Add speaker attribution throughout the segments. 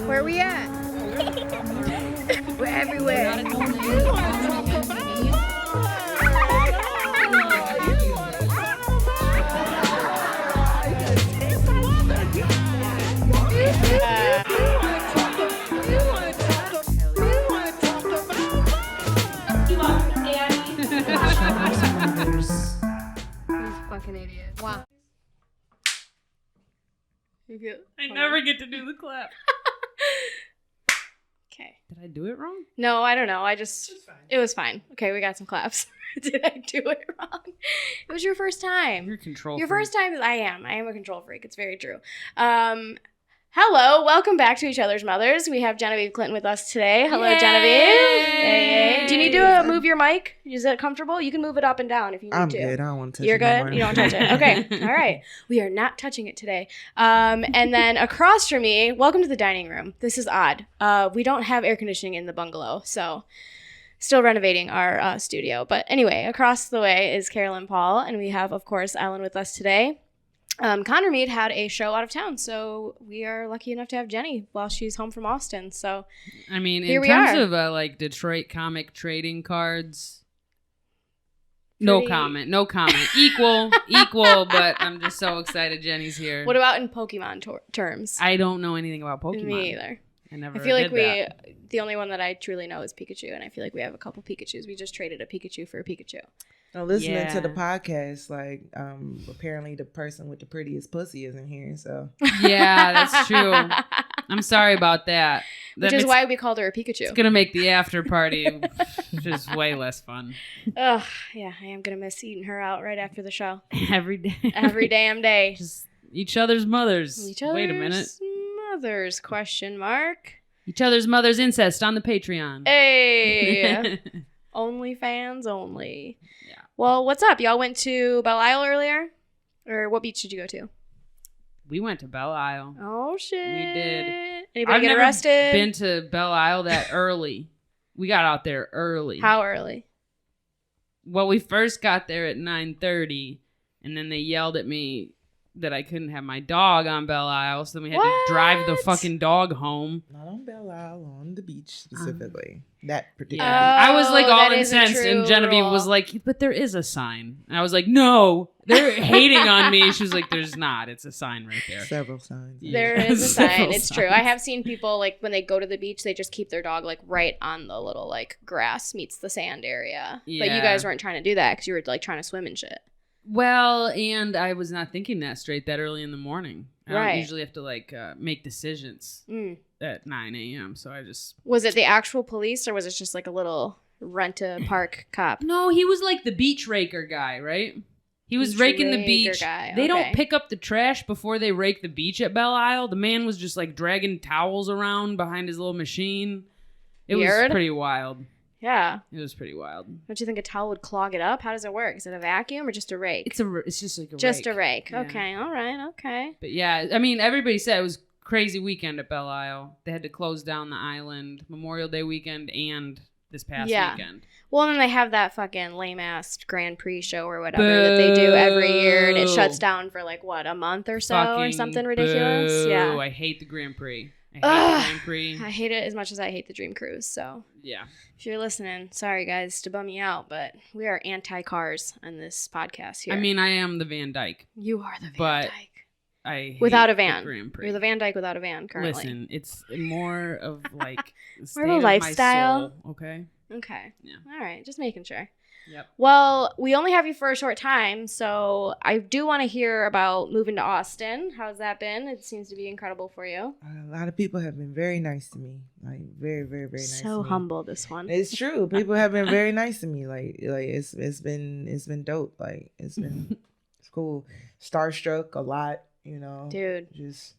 Speaker 1: Where are we at? We're everywhere. Fucking idiot. Wow.
Speaker 2: I never get to do the clap.
Speaker 1: Okay.
Speaker 2: Did I do it wrong?
Speaker 1: No, I don't know. It was fine. Okay, we got some claps. Did I do it wrong? It was your first time.
Speaker 2: You're a control
Speaker 1: Your
Speaker 2: freak.
Speaker 1: first time. I am a control freak. It's very true. Hello, welcome back to Each Other's Mothers. We have Genivive Clinton with us today. Hello,
Speaker 2: Yay!
Speaker 1: Genevieve. Hey. Do you need to move your mic? Is it comfortable? You can move it up and down if you need
Speaker 3: I'm
Speaker 1: to.
Speaker 3: good. I don't want to touch
Speaker 1: You're
Speaker 3: it. No
Speaker 1: good? You don't touch it. Okay. All right. We are not touching it today. And then across from me, welcome to the dining room. This is odd. We don't have air conditioning in the bungalow, so still renovating our studio. But anyway, across the way is Carolyn Paul, and we have, of course, Ellen with us today. Connor Meade had a show out of town, so we are lucky enough to have Jenny while she's home from Austin. So,
Speaker 2: I mean,
Speaker 1: here
Speaker 2: in
Speaker 1: we
Speaker 2: terms
Speaker 1: are.
Speaker 2: of like Detroit comic trading cards, no comment. Equal, but I'm just so excited Jenny's here.
Speaker 1: what about in Pokemon terms?
Speaker 2: I don't know anything about Pokemon.
Speaker 1: Me either.
Speaker 2: I never
Speaker 1: I feel like
Speaker 2: did that.
Speaker 1: the only one that I truly know is Pikachu, and I feel like we have a couple Pikachus. We just traded a Pikachu for a Pikachu.
Speaker 3: Now, listening to the
Speaker 2: Yeah.
Speaker 3: podcast, like, apparently the person with the prettiest pussy isn't here, so.
Speaker 2: Yeah, that's true. I'm sorry about that.
Speaker 1: Which is why we called her a Pikachu.
Speaker 2: It's gonna make the after party just way less fun.
Speaker 1: Ugh, yeah, I am gonna miss eating her out right after the show.
Speaker 2: Every day.
Speaker 1: Every damn day.
Speaker 2: Just each other's mothers.
Speaker 1: Each
Speaker 2: Wait a minute.
Speaker 1: other's mothers, question mark.
Speaker 2: Each other's mother's incest on the Patreon.
Speaker 1: Hey! OnlyFans only.
Speaker 2: Yeah.
Speaker 1: Well, what's up? Y'all went to Belle Isle earlier? Or what beach did you go to?
Speaker 2: We went to Belle Isle.
Speaker 1: Oh, shit.
Speaker 2: We did.
Speaker 1: Anybody
Speaker 2: I've
Speaker 1: get
Speaker 2: never
Speaker 1: arrested?
Speaker 2: been to Belle Isle that early. We got out there early.
Speaker 1: How early?
Speaker 2: Well, we first got there at 9:30, and then they yelled at me that I couldn't have my dog on Belle Isle, so then we had to drive the fucking dog home.
Speaker 3: Not on Belle Isle, on the beach specifically. That particular
Speaker 2: Yeah. I was like all
Speaker 1: that is a
Speaker 2: incensed, and
Speaker 1: true
Speaker 2: Genevieve
Speaker 1: rule.
Speaker 2: was like, but there is a sign. And I was like, no, they're hating on me. She was like, there's not. It's a sign right there.
Speaker 3: several signs.
Speaker 2: Yeah.
Speaker 1: There is a sign.
Speaker 2: Several
Speaker 1: It's true. I
Speaker 2: signs.
Speaker 1: have seen people, like, when they go to the beach, they just keep their dog, like, right on the little, like, grass meets the sand area. But you
Speaker 2: Yeah.
Speaker 1: guys weren't trying to do that because you were, like, trying to swim and shit.
Speaker 2: Well, and I was not thinking that straight that early in the morning. I
Speaker 1: Right.
Speaker 2: don't usually have to, like, make decisions
Speaker 1: Mm.
Speaker 2: at 9 a.m., so I just...
Speaker 1: Was it the actual police or was it just, like, a little rent-a-park cop?
Speaker 2: No, he was like the beach raker guy, right? He was
Speaker 1: Beach
Speaker 2: raking the
Speaker 1: raker
Speaker 2: beach.
Speaker 1: guy,
Speaker 2: They
Speaker 1: okay.
Speaker 2: don't pick up the trash before they rake the beach at Belle Isle. The man was just like dragging towels around behind his little machine. It was
Speaker 1: Weird.
Speaker 2: pretty wild.
Speaker 1: Yeah.
Speaker 2: It was pretty wild.
Speaker 1: Don't you think a towel would clog it up? How does it work? Is it a vacuum or just a rake?
Speaker 2: It's just like a
Speaker 1: just
Speaker 2: rake.
Speaker 1: a rake.
Speaker 2: Yeah.
Speaker 1: Okay. All right. Okay.
Speaker 2: But yeah, I mean, everybody said it was a crazy weekend at Belle Isle. They had to close down the island Memorial Day weekend and this past
Speaker 1: Yeah.
Speaker 2: weekend.
Speaker 1: Well, then they have that fucking lame-ass Grand Prix show or whatever that they do every year, and it
Speaker 2: Boo.
Speaker 1: shuts down for, like, what, a month or so or
Speaker 2: Fucking
Speaker 1: something ridiculous?
Speaker 2: boo.
Speaker 1: Yeah.
Speaker 2: I hate the Grand Prix. I hate
Speaker 1: Ugh.
Speaker 2: the Grand Prix.
Speaker 1: I hate it as much as I hate the Dream Cruise, so
Speaker 2: Yeah.
Speaker 1: if you're listening, sorry, guys, to bum you out, but we are anti-cars on this podcast here.
Speaker 2: I mean, I am the Van Dyke.
Speaker 1: you are the Van
Speaker 2: but
Speaker 1: Dyke.
Speaker 2: I hate
Speaker 1: Without a
Speaker 2: the
Speaker 1: van.
Speaker 2: Grand Prix.
Speaker 1: You're the Van Dyke without a van currently.
Speaker 2: Listen, it's more of like
Speaker 1: More of a lifestyle.
Speaker 2: Okay.
Speaker 1: Okay.
Speaker 2: Yeah.
Speaker 1: All right. Just making sure.
Speaker 2: Yep.
Speaker 1: Well, we only have you for a short time, so I do want to hear about moving to Austin. How's that been? It seems to be incredible for you.
Speaker 3: A lot of people have been very nice to me. Like, very, very, very nice
Speaker 1: So
Speaker 3: to me.
Speaker 1: humble, this one.
Speaker 3: It's true. People have been very nice to me. Like it's been dope. Like, it's cool. Starstruck a lot, you know.
Speaker 1: Dude.
Speaker 3: Just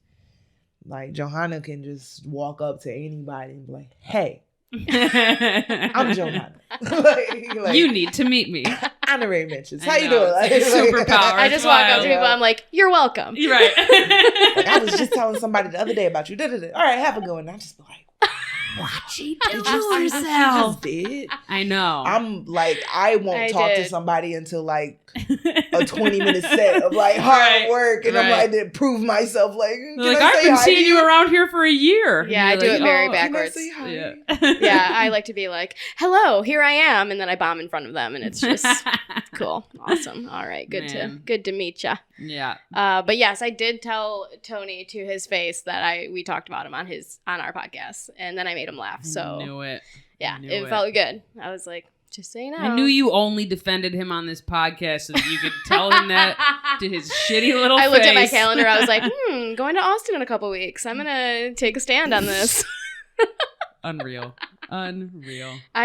Speaker 3: like Johanna can just walk up to anybody and be like, "Hey, I'm Johanna." like,
Speaker 2: You need to meet me.
Speaker 3: honorary mentions.
Speaker 2: I
Speaker 3: How you
Speaker 2: know,
Speaker 3: doing? Like,
Speaker 2: it's a superpower.
Speaker 1: I just walk up to
Speaker 2: wild.
Speaker 1: people, I'm like, you're welcome.
Speaker 2: You're right.
Speaker 3: Like, I was just telling somebody the other day about you. Da-da-da. All right, have a good one. I just be like,
Speaker 2: What she
Speaker 3: Did
Speaker 2: do
Speaker 3: you
Speaker 2: to
Speaker 3: see what she
Speaker 2: herself?
Speaker 3: just did?
Speaker 2: I know.
Speaker 3: I'm like, I won't
Speaker 1: I
Speaker 3: talk
Speaker 1: did.
Speaker 3: to somebody until like a 20-minute set of like hard work, and I'm like to prove myself. Like,
Speaker 2: I've been seeing you around here for a year.
Speaker 1: Yeah, I do it very
Speaker 3: Can I
Speaker 1: backwards.
Speaker 3: say hi?
Speaker 2: Yeah.
Speaker 1: Yeah, I like to be like, hello, here I am, and then I bomb in front of them, and it's just cool, awesome. All right, good to meet ya.
Speaker 2: Yeah.
Speaker 1: But yes, I did tell Tony to his face that we talked about him on our podcast, and then I made him laugh. So
Speaker 2: I knew it.
Speaker 1: Yeah, it felt good. I was like, just so you know.
Speaker 2: I knew you only defended him on this podcast so that you could tell him that to his shitty little face.
Speaker 1: I looked at my calendar. I was like, going to Austin in a couple weeks. I'm gonna take a stand on this.
Speaker 2: Unreal.
Speaker 1: I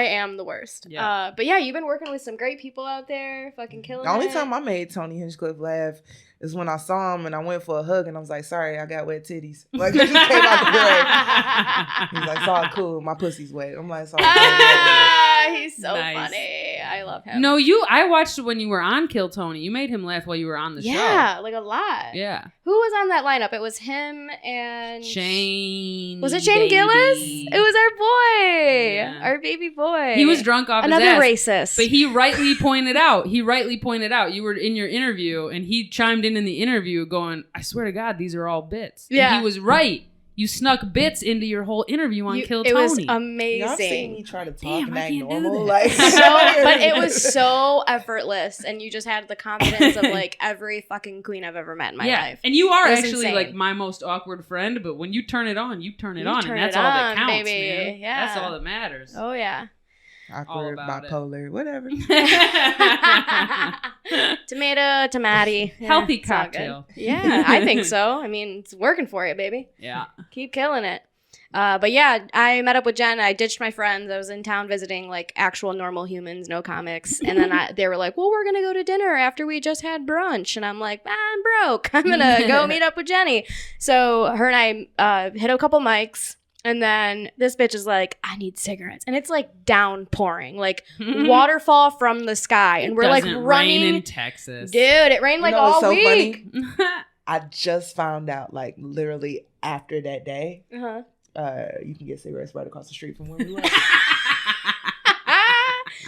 Speaker 1: am the worst.
Speaker 2: Yeah.
Speaker 1: But yeah, you've been working with some great people out there, fucking killing
Speaker 3: The only
Speaker 1: it.
Speaker 3: time I made Tony Hinchcliffe laugh is when I saw him and I went for a hug and I was like, sorry, I got wet titties. Like, he just came out the way. He's like, it's all cool. My pussy's wet. I'm like, sorry.
Speaker 1: He's so funny. I love him.
Speaker 2: No, I watched it when you were on Kill Tony. You made him laugh while you were on the show.
Speaker 1: Yeah, like a lot.
Speaker 2: Yeah.
Speaker 1: Who was on that lineup? It was him and
Speaker 2: Shane.
Speaker 1: Was it Shane Gillis? It was our boy.
Speaker 2: Yeah.
Speaker 1: Our baby boy.
Speaker 2: He was drunk off
Speaker 1: Another
Speaker 2: his ass.
Speaker 1: racist.
Speaker 2: But he rightly pointed out, you were in your interview and he chimed in the interview going, I swear to God, these are all bits.
Speaker 1: Yeah.
Speaker 2: And he was right. You snuck bits into your whole interview on Kill
Speaker 1: It
Speaker 2: Tony.
Speaker 1: was amazing.
Speaker 3: Y'all seen me try to talk and act
Speaker 2: I can't do
Speaker 3: normal?
Speaker 2: this.
Speaker 3: Like,
Speaker 1: But it was so effortless, and you just had the confidence of like every fucking queen I've ever met in my life.
Speaker 2: And you are
Speaker 1: It was
Speaker 2: actually
Speaker 1: insane.
Speaker 2: like my most awkward friend, but when you turn it on, you turn it
Speaker 1: You
Speaker 2: on,
Speaker 1: turn
Speaker 2: and that's
Speaker 1: it
Speaker 2: all that
Speaker 1: on,
Speaker 2: counts,
Speaker 1: baby.
Speaker 2: man.
Speaker 1: Yeah.
Speaker 2: That's all that matters.
Speaker 1: Oh yeah.
Speaker 3: awkward,
Speaker 2: about it.
Speaker 3: bipolar, whatever.
Speaker 1: Tomato, tomati. Yeah,
Speaker 2: Healthy
Speaker 1: it's all good.
Speaker 2: cocktail.
Speaker 1: Yeah, I think so. I mean, it's working for you, baby.
Speaker 2: Yeah.
Speaker 1: Keep killing it. But yeah, I met up with Jen. I ditched my friends. I was in town visiting like actual normal humans, no comics. And then they were like, well, we're going to go to dinner after we just had brunch. And I'm like, I'm broke. I'm going to go meet up with Jenny. So her and I hit a couple mics. And then this bitch is like, I need cigarettes. And it's like downpouring, like waterfall from the sky. And we're like
Speaker 2: Doesn't
Speaker 1: running.
Speaker 2: rain in Texas.
Speaker 1: Dude, it rained like all
Speaker 3: so
Speaker 1: week.
Speaker 3: funny? I just found out, like, literally after that day,
Speaker 1: Uh-huh.
Speaker 3: you can get cigarettes right across the street from where we were.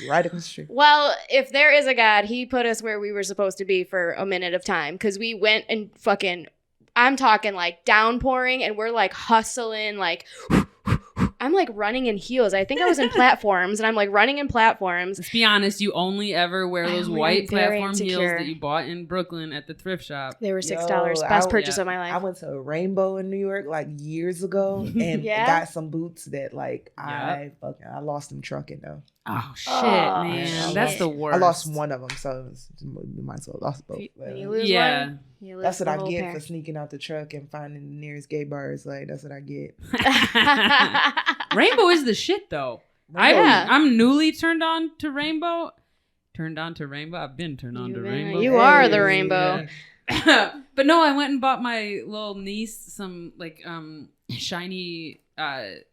Speaker 3: Right across the street.
Speaker 1: Well, if there is a God, he put us where we were supposed to be for a minute of time. Because we went and fucking, I'm talking like downpouring, and we're like hustling, like, I'm like running in heels. I think I was in platforms, and I'm like running in platforms.
Speaker 2: Let's be honest, you only ever wear those white
Speaker 1: am very
Speaker 2: platform heels
Speaker 1: insecure.
Speaker 2: that you bought in Brooklyn at the thrift shop.
Speaker 1: They were $6.
Speaker 3: Yo,
Speaker 1: Best purchase of my life.
Speaker 3: I went to a Rainbow in New York like years ago and
Speaker 1: Yeah?
Speaker 3: got some boots that like
Speaker 2: Yeah.
Speaker 3: I lost them trucking though.
Speaker 2: Oh, shit,
Speaker 1: Oh,
Speaker 2: man.
Speaker 1: shit.
Speaker 2: That's the worst.
Speaker 3: I lost one of them, so we might as well lost both.
Speaker 1: When
Speaker 3: But,
Speaker 1: you lose
Speaker 2: Yeah.
Speaker 1: one, you lose
Speaker 3: that's what
Speaker 1: the
Speaker 3: I
Speaker 1: whole
Speaker 3: get
Speaker 1: pair.
Speaker 3: for sneaking out the truck and finding the nearest gay bars. Like that's what I get.
Speaker 2: Rainbow is the shit, though.
Speaker 1: Yeah.
Speaker 2: I'm newly turned on to Rainbow. Turned on to Rainbow? I've been turned on to Rainbow.
Speaker 1: You are the
Speaker 3: Hey,
Speaker 1: rainbow.
Speaker 2: Yeah. But no, I went and bought my little niece some like shiny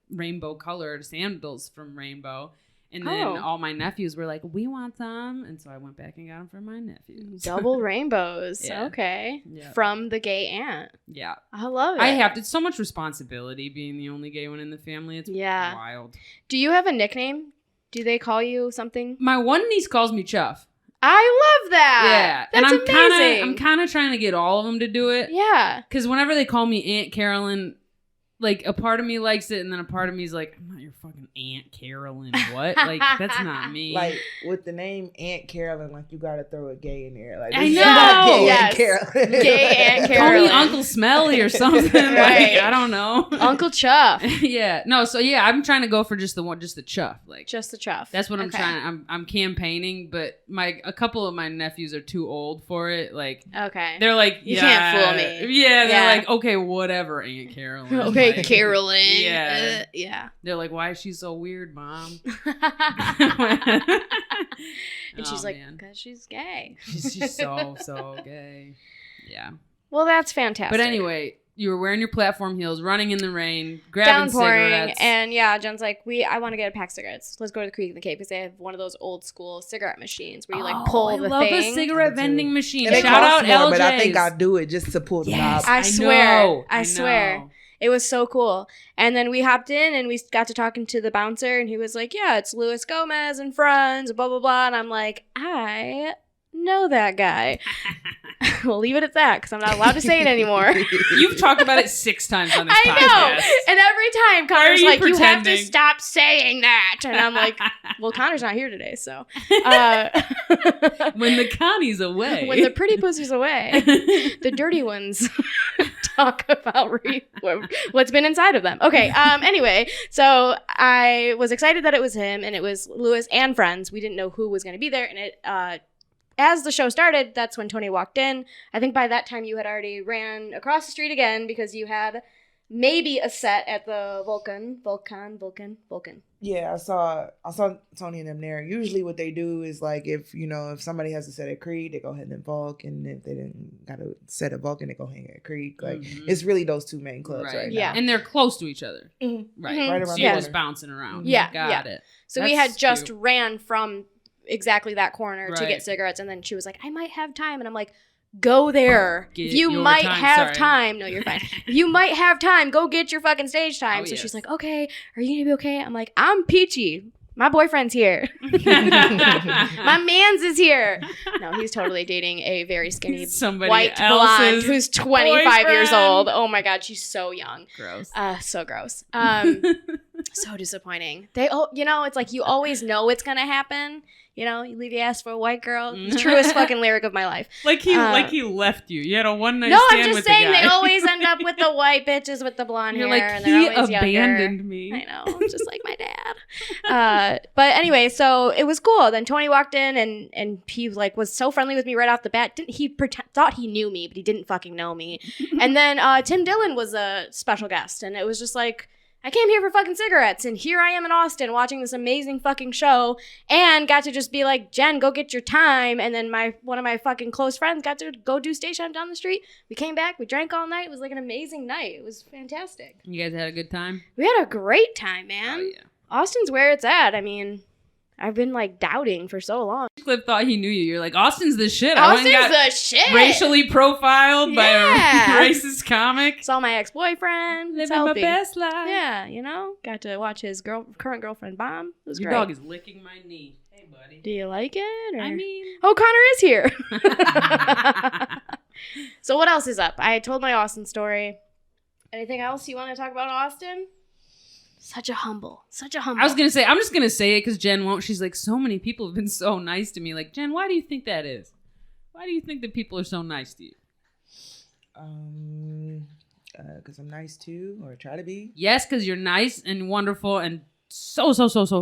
Speaker 2: rainbow colored sandals from Rainbow. And then
Speaker 1: Oh.
Speaker 2: all my nephews were like, we want some. And so I went back and got them for my nephews.
Speaker 1: Double rainbows.
Speaker 2: Yeah.
Speaker 1: Okay.
Speaker 2: Yeah.
Speaker 1: From the gay aunt.
Speaker 2: Yeah.
Speaker 1: I love it.
Speaker 2: I have to. It's so much responsibility being the only gay one in the family. It's
Speaker 1: Yeah.
Speaker 2: wild.
Speaker 1: Do you have a nickname? Do they call you something?
Speaker 2: My one niece calls me Chuff.
Speaker 1: I love that.
Speaker 2: Yeah.
Speaker 1: That's
Speaker 2: and
Speaker 1: amazing.
Speaker 2: I'm kind of trying to get all of them to do it.
Speaker 1: Yeah.
Speaker 2: Because whenever they call me Aunt Carolyn, like a part of me likes it, and then a part of me is like, I'm not your fucking Aunt Carolyn. What? Like, that's not me.
Speaker 3: Like with the name Aunt Carolyn, like you gotta throw a gay in there. Like
Speaker 2: I
Speaker 3: this is
Speaker 2: know!
Speaker 3: not gay
Speaker 1: Yes.
Speaker 3: Aunt Carolyn.
Speaker 1: Gay Aunt
Speaker 2: Call
Speaker 1: Carolyn.
Speaker 2: me Uncle Smelly or something.
Speaker 1: Right.
Speaker 2: Like, I don't know.
Speaker 1: Uncle Chuff.
Speaker 2: Yeah. No. So yeah, I'm trying to go for just the Chuff. Like
Speaker 1: Just the Chuff.
Speaker 2: that's what I'm
Speaker 1: Okay.
Speaker 2: trying. I'm campaigning, but a couple of my nephews are too old for it. Like
Speaker 1: Okay.
Speaker 2: they're like,
Speaker 1: You
Speaker 2: yeah,
Speaker 1: can't fool me.
Speaker 2: Yeah. They're
Speaker 1: Yeah.
Speaker 2: like, okay, whatever, Aunt Carolyn.
Speaker 1: Okay,
Speaker 2: Like,
Speaker 1: Carolyn.
Speaker 2: Yeah.
Speaker 1: Yeah.
Speaker 2: They're like, why is she so weird, Mom?
Speaker 1: And she's
Speaker 2: Oh,
Speaker 1: like,
Speaker 2: man.
Speaker 1: because she's gay.
Speaker 2: she's so gay. Yeah.
Speaker 1: Well, that's fantastic.
Speaker 2: But anyway, you were wearing your platform heels, running in the rain, grabbing
Speaker 1: downpouring,
Speaker 2: cigarettes.
Speaker 1: and yeah, Jen's like, I want to get a pack of cigarettes. Let's go to the Creek in the Cape because they have one of those old school cigarette machines where you like pull
Speaker 2: I
Speaker 1: the
Speaker 2: love
Speaker 1: thing.
Speaker 2: a cigarette vending machine.
Speaker 3: And it
Speaker 2: Shout out
Speaker 3: costs more,
Speaker 2: LJ's.
Speaker 3: but I think I do it just to pull the knob.
Speaker 1: I swear.
Speaker 2: know.
Speaker 1: I swear. It was so cool. And then we hopped in and we got to talking to the bouncer, and he was like, yeah, it's Luis Gomez and friends, blah, blah, blah. And I'm like, I know that guy. We'll leave it at that because I'm not allowed to say it anymore.
Speaker 2: You've talked about it 6 times on this podcast.
Speaker 1: I know. And every time Connor's
Speaker 2: you
Speaker 1: like, you have to
Speaker 2: pretending?
Speaker 1: stop saying that. And I'm like, well, Connor's not here today, so.
Speaker 2: When the Connie's away.
Speaker 1: When the pretty pussy's away, the dirty ones talk about what's been inside of them. Okay, anyway, so I was excited that it was him, and it was Luis and friends. We didn't know who was going to be there, and it as the show started, that's when Tony walked in. I think by that time you had already ran across the street again because you had maybe a set at the Vulcan.
Speaker 3: Yeah, I saw Tony and them there. Usually what they do is like if somebody has a set at Creed, they go ahead and Vulc, and if they didn't got a set at Vulcan, they go hang at Creek. Like it's really those two main clubs right
Speaker 1: Yeah.
Speaker 3: now.
Speaker 2: And they're close to each other.
Speaker 1: Mm-hmm.
Speaker 2: Right.
Speaker 3: Right around
Speaker 2: So
Speaker 3: the
Speaker 2: you're
Speaker 3: corner.
Speaker 2: just bouncing around.
Speaker 1: Yeah.
Speaker 2: Got it.
Speaker 1: So
Speaker 2: That's
Speaker 1: we had just
Speaker 2: cute.
Speaker 1: ran from exactly that corner to
Speaker 2: Right.
Speaker 1: get cigarettes, and then she was like, I might have time, and I'm like, go there.
Speaker 2: Get
Speaker 1: If you
Speaker 2: your
Speaker 1: might
Speaker 2: time,
Speaker 1: have
Speaker 2: sorry.
Speaker 1: time. No, you're fine. If you might have time, go get your fucking stage time.
Speaker 2: Oh,
Speaker 1: So
Speaker 2: yes.
Speaker 1: she's like, okay, are you gonna be okay? I'm like, I'm peachy. My boyfriend's here. My man's is here. No, he's totally dating a very skinny
Speaker 2: Somebody
Speaker 1: white blonde
Speaker 2: else's
Speaker 1: who's 25 years
Speaker 2: boyfriend.
Speaker 1: old. Oh my God, she's so young.
Speaker 2: Gross.
Speaker 1: So gross. So disappointing. It's like you always know it's gonna happen. You leave your ass for a white girl. The truest fucking lyric of my life.
Speaker 2: Like he left you. You had a one night
Speaker 1: No,
Speaker 2: stand
Speaker 1: I'm just
Speaker 2: with
Speaker 1: saying
Speaker 2: the guy.
Speaker 1: they always end up with the white bitches with the blonde
Speaker 2: You're
Speaker 1: hair,
Speaker 2: like,
Speaker 1: and they're
Speaker 2: he
Speaker 1: always
Speaker 2: abandoned
Speaker 1: younger.
Speaker 2: me.
Speaker 1: I know, just like my dad. But anyway, so it was cool. Then Tony walked in, and he was so friendly with me right off the bat. Thought he knew me, but he didn't fucking know me. And then Tim Dillon was a special guest, and it was just like, I came here for fucking cigarettes, and here I am in Austin watching this amazing fucking show, and got to just be like, Jen, go get your time. And then one of my fucking close friends got to go do stage time down the street. We came back, we drank all night. It was like an amazing night. It was fantastic.
Speaker 2: You guys had a good time?
Speaker 1: We had a great time, man.
Speaker 2: Oh, yeah.
Speaker 1: Austin's where it's at. I mean, I've been doubting for so long.
Speaker 2: Cliff thought he knew you. You're like, Austin's the shit.
Speaker 1: Austin's
Speaker 2: I went and got
Speaker 1: the shit.
Speaker 2: racially profiled by
Speaker 1: Yeah.
Speaker 2: a racist comic.
Speaker 1: Saw my ex-boyfriend. It's
Speaker 2: Living my
Speaker 1: healthy.
Speaker 2: best life.
Speaker 1: Yeah, got to watch his current girlfriend bomb. It was
Speaker 2: Your
Speaker 1: great.
Speaker 2: dog is licking my knee. Hey, buddy.
Speaker 1: Do you like it? Or?
Speaker 2: I mean...
Speaker 1: Oh, Connor is here. So what else is up? I told my Austin story. Anything else you want to talk about Austin? Such a humble.
Speaker 2: I was going to say, I'm just going to say it because Jen won't. She's like, so many people have been so nice to me. Like, Jen, why do you think that is? Why do you think that people are so nice to you?
Speaker 3: Because I'm nice too, or try to be.
Speaker 2: Yes, because you're nice and wonderful and so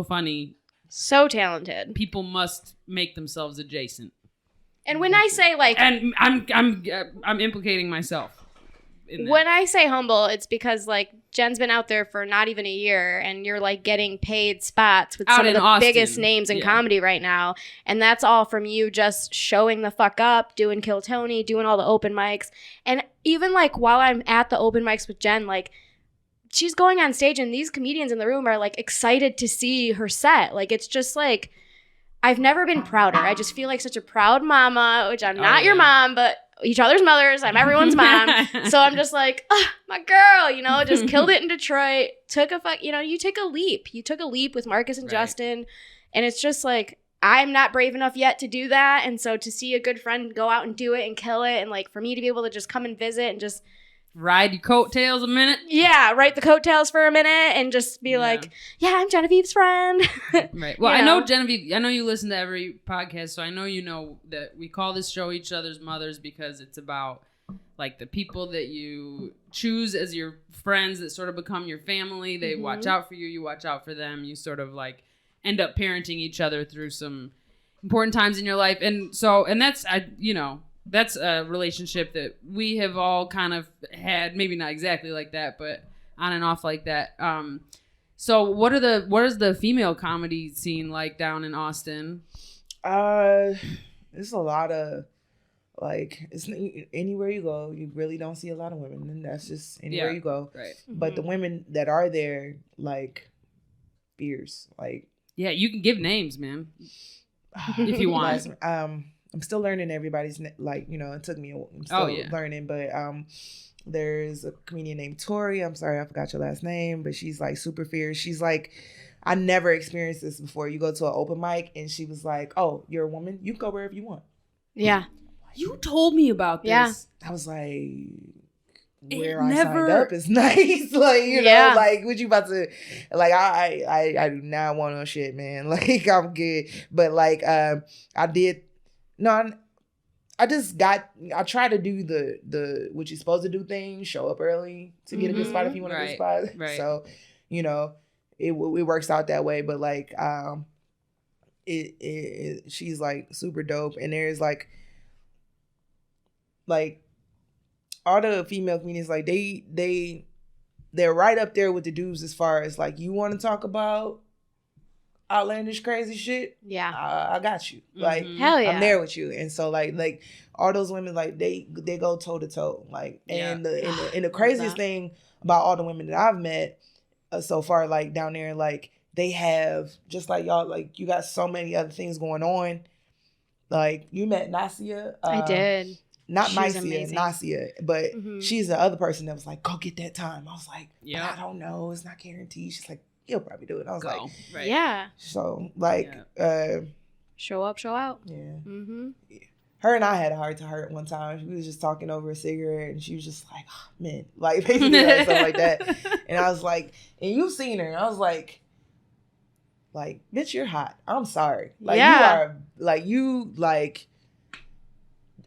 Speaker 2: funny.
Speaker 1: So talented.
Speaker 2: People must make themselves adjacent.
Speaker 1: And when I say
Speaker 2: And I'm implicating myself. In that.
Speaker 1: when I say humble, it's because Jen's been out there for not even a year, and you're getting paid spots with
Speaker 2: Out
Speaker 1: some of
Speaker 2: in
Speaker 1: the
Speaker 2: Austin.
Speaker 1: biggest names in
Speaker 2: Yeah.
Speaker 1: comedy right now. And that's all from you just showing the fuck up, doing Kill Tony, doing all the open mics. And even while I'm at the open mics with Jen, she's going on stage and these comedians in the room are excited to see her set. It's just I've never been prouder. I just feel like such a proud mama, which I'm not your mom, but each other's mothers. I'm everyone's mom. So I'm just my girl, just killed it in Detroit. You took a leap. You took a leap with Marcus and
Speaker 2: Right.
Speaker 1: Justin. And it's just I'm not brave enough yet to do that. And so to see a good friend go out and do it and kill it, and for me to be able to just come and visit and just
Speaker 2: Ride your coattails a minute.
Speaker 1: write the coattails for a minute and just be I'm Genevieve's friend.
Speaker 2: Right. Well,
Speaker 1: You
Speaker 2: I know
Speaker 1: know?
Speaker 2: Genevieve, I know you listen to every podcast, so I know you know that we call this show Each Other's Mothers because it's about the people that you choose as your friends that sort of become your family. They watch out for you, you watch out for them. You sort of end up parenting each other through some important times in your life. And that's, that's a relationship that we have all kind of had, maybe not exactly like that, but on and off like that. So what is the female comedy scene like down in Austin?
Speaker 3: It's a lot of it's anywhere you go, you really don't see a lot of women, and that's just anywhere you go.
Speaker 2: Right.
Speaker 3: But the women that are there, fierce.
Speaker 2: Yeah, you can give names, man, if you want.
Speaker 3: I'm still learning everybody's it took me I'm still learning, but There's a comedian named Tori. I'm sorry, I forgot your last name, but she's like super fierce. She's like, I never experienced this before. You go to an open mic and she was like, oh, you're a woman? You can go wherever you want.
Speaker 1: Yeah.
Speaker 2: You told me about this.
Speaker 1: Yeah.
Speaker 3: I was like, where I signed up is nice. Like, you
Speaker 1: Yeah.
Speaker 3: know, like, what you about to, like, I do not want no shit, man. Like, I'm good. But, like, I try to do the what you're supposed to do thing, show up early to get a good spot if you want a good spot.
Speaker 2: Right.
Speaker 3: So, you know, it works out that way. But, like, she's, like, super dope. And there's, like, all the female comedians, like, they're right up there with the dudes as far as, like, you want to talk about outlandish crazy shit,
Speaker 1: yeah,
Speaker 3: I got you. Like,
Speaker 1: hell yeah,
Speaker 3: I'm there with you. And so like all those women, like, they go toe to toe. Like, and the craziest thing about all the women that I've met so far, like, down there, like, they have, just like y'all, like, you got so many other things going on. Like, you met Nasia.
Speaker 1: I did.
Speaker 3: Not
Speaker 1: She's
Speaker 3: Nasia,
Speaker 1: amazing.
Speaker 3: Nasia, but she's the other person that was like, go get that time. I was like, I don't know, it's not guaranteed. She's like, he'll probably do it. I was like,
Speaker 2: right.
Speaker 1: Yeah.
Speaker 3: So, like,
Speaker 1: show up, show out.
Speaker 3: Yeah. Her and I had a heart to heart one time. We was just talking over a cigarette, and she was just like, oh, man, like, basically, like, stuff like that. And I was like, and you've seen her. And I was like, bitch, you're hot. I'm sorry. Like, you are, like,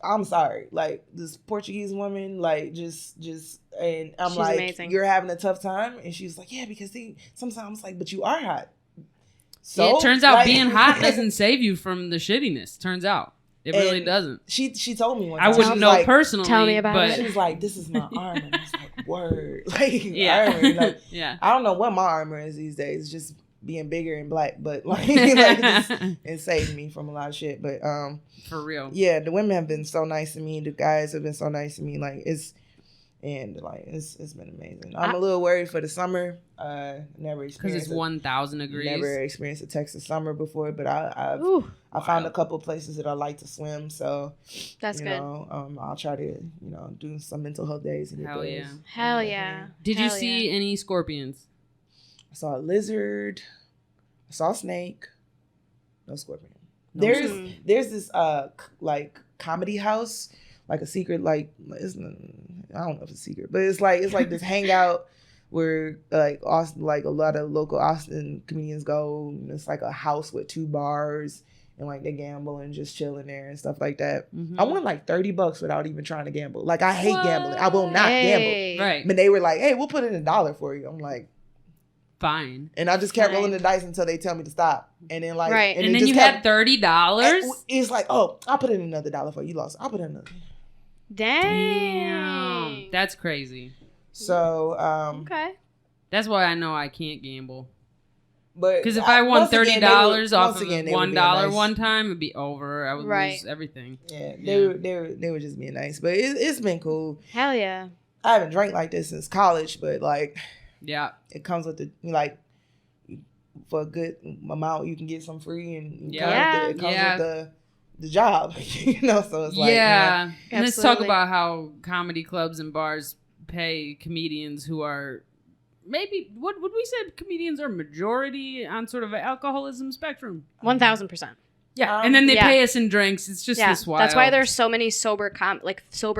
Speaker 3: I'm sorry. Like, this Portuguese woman, like, just, and I'm
Speaker 1: she's
Speaker 3: like,
Speaker 1: amazing.
Speaker 3: You're having a tough time? And she was like, yeah, because sometimes, like, but you are hot. So
Speaker 2: it turns out,
Speaker 3: like,
Speaker 2: being hot doesn't save you from the shittiness. Turns out. It really doesn't.
Speaker 3: She told me one time.
Speaker 2: I wouldn't know, like, personally.
Speaker 1: Tell me about it.
Speaker 3: She was like, this is my armor. And I was like, word. Like, armor. Like, I don't know what my armor is these days. It's just being bigger and black, but like it saved me from a lot of shit. But
Speaker 2: for real,
Speaker 3: yeah, the women have been so nice to me. The guys have been so nice to me. Like, it's been amazing. I'm a little worried for the summer. Never experienced,
Speaker 2: because it's 1,000 degrees.
Speaker 3: Never experienced a Texas summer before, but I found a couple places that I like to swim. So
Speaker 1: that's good.
Speaker 3: I'll try to do some mental health days. And
Speaker 1: Hell yeah.
Speaker 2: Did you see any scorpions?
Speaker 3: I saw a lizard. I saw a snake. No scorpion. There's this like comedy house, like a secret, like, I don't know if it's a secret, but it's like this hangout where like Austin, like a lot of local Austin comedians go. And it's like a house with 2 bars, and like they gamble and just chill in there and stuff like that. I won like $30 without even trying to gamble. Like, I hate gambling. I will not gamble.
Speaker 2: Right.
Speaker 3: But they were like, hey, we'll put in $1 for you. I'm like,
Speaker 2: fine.
Speaker 3: And I just kept rolling the dice until they tell me to stop. And then like,
Speaker 2: and then you had $30.
Speaker 3: It's like, oh, I'll put in another $1 for you. Lost. I'll put in another.
Speaker 1: Damn.
Speaker 2: That's crazy.
Speaker 3: So
Speaker 1: okay.
Speaker 2: That's why I know I can't gamble.
Speaker 3: But
Speaker 2: because if I won $30 off of
Speaker 3: $1
Speaker 2: $1 one time, it'd be over. I would lose everything.
Speaker 3: Yeah, they were just being nice, but it's been cool.
Speaker 1: Hell yeah.
Speaker 3: I haven't drank like this since college, but like,
Speaker 2: yeah,
Speaker 3: it comes with the like, for a good amount you can get some free, and it comes with the job, So it's like,
Speaker 2: and let's talk about how comedy clubs and bars pay comedians who are maybe, what would we say, comedians are majority on sort of an alcoholism spectrum?
Speaker 1: 1,000%.
Speaker 2: Yeah, and then they pay us in drinks. It's just this wild.
Speaker 1: That's why there's so many sober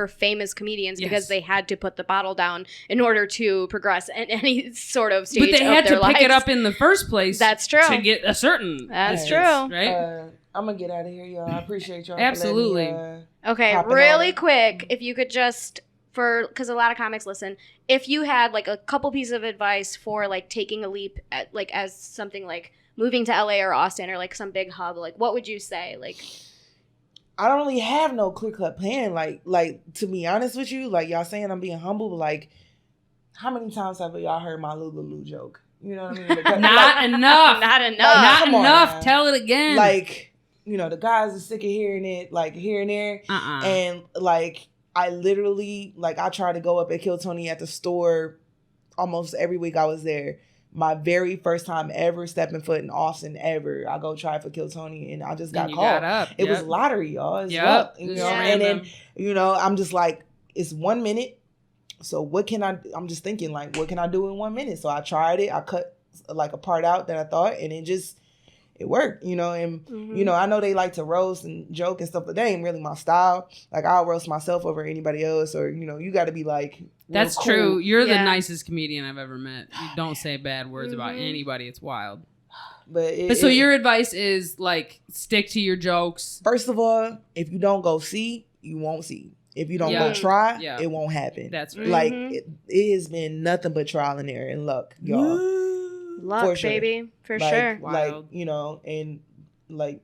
Speaker 1: famous comedians, because they had to put the bottle down in order to progress at any sort of stage.
Speaker 2: But they had to pick it up in the first place.
Speaker 1: That's true.
Speaker 2: To get a certain.
Speaker 1: That's true.
Speaker 2: Right.
Speaker 3: I'm gonna get out of here, y'all. I appreciate y'all.
Speaker 2: Absolutely.
Speaker 1: Okay, really quick, if you could just, because a lot of comics listen, if you had like a couple pieces of advice for like taking a leap at, like, as something like moving to LA or Austin or like some big hub, like, what would you say? Like,
Speaker 3: I don't really have no clear-cut plan. Like, to be honest with you, like, y'all saying I'm being humble, but like, how many times have y'all heard my Lulu joke? You know what I mean?
Speaker 2: Not enough.
Speaker 1: Not enough.
Speaker 2: Not enough. Tell it again.
Speaker 3: Like, the guys are sick of hearing it, like, here and there. And like, I literally, like, I try to go up at Kill Tony at the store almost every week I was there. My very first time ever stepping foot in Austin ever, I go try for Kill Tony, and I just got called. It was lottery, y'all. It's luck, and then, I'm just like, it's 1 minute. So what can I'm just thinking, like, what can I do in 1 minute? So I tried it. I cut like a part out that I thought, and it worked, you know, and, you know, I know they like to roast and joke and stuff, but that ain't really my style. Like, I'll roast myself over anybody else, or, you know, you got to be like,
Speaker 2: that's
Speaker 3: cool.
Speaker 2: true. You're the nicest comedian I've ever met. You don't say bad words about anybody. It's wild. But so your advice is, like, stick to your jokes.
Speaker 3: First of all, if you don't go see, you won't see. If you don't go try, it won't happen.
Speaker 2: That's right.
Speaker 3: Like, it has been nothing but trial and error and luck, y'all.
Speaker 1: Luck, sure. Baby, for
Speaker 3: like,
Speaker 1: sure.
Speaker 3: Like, you know, and like,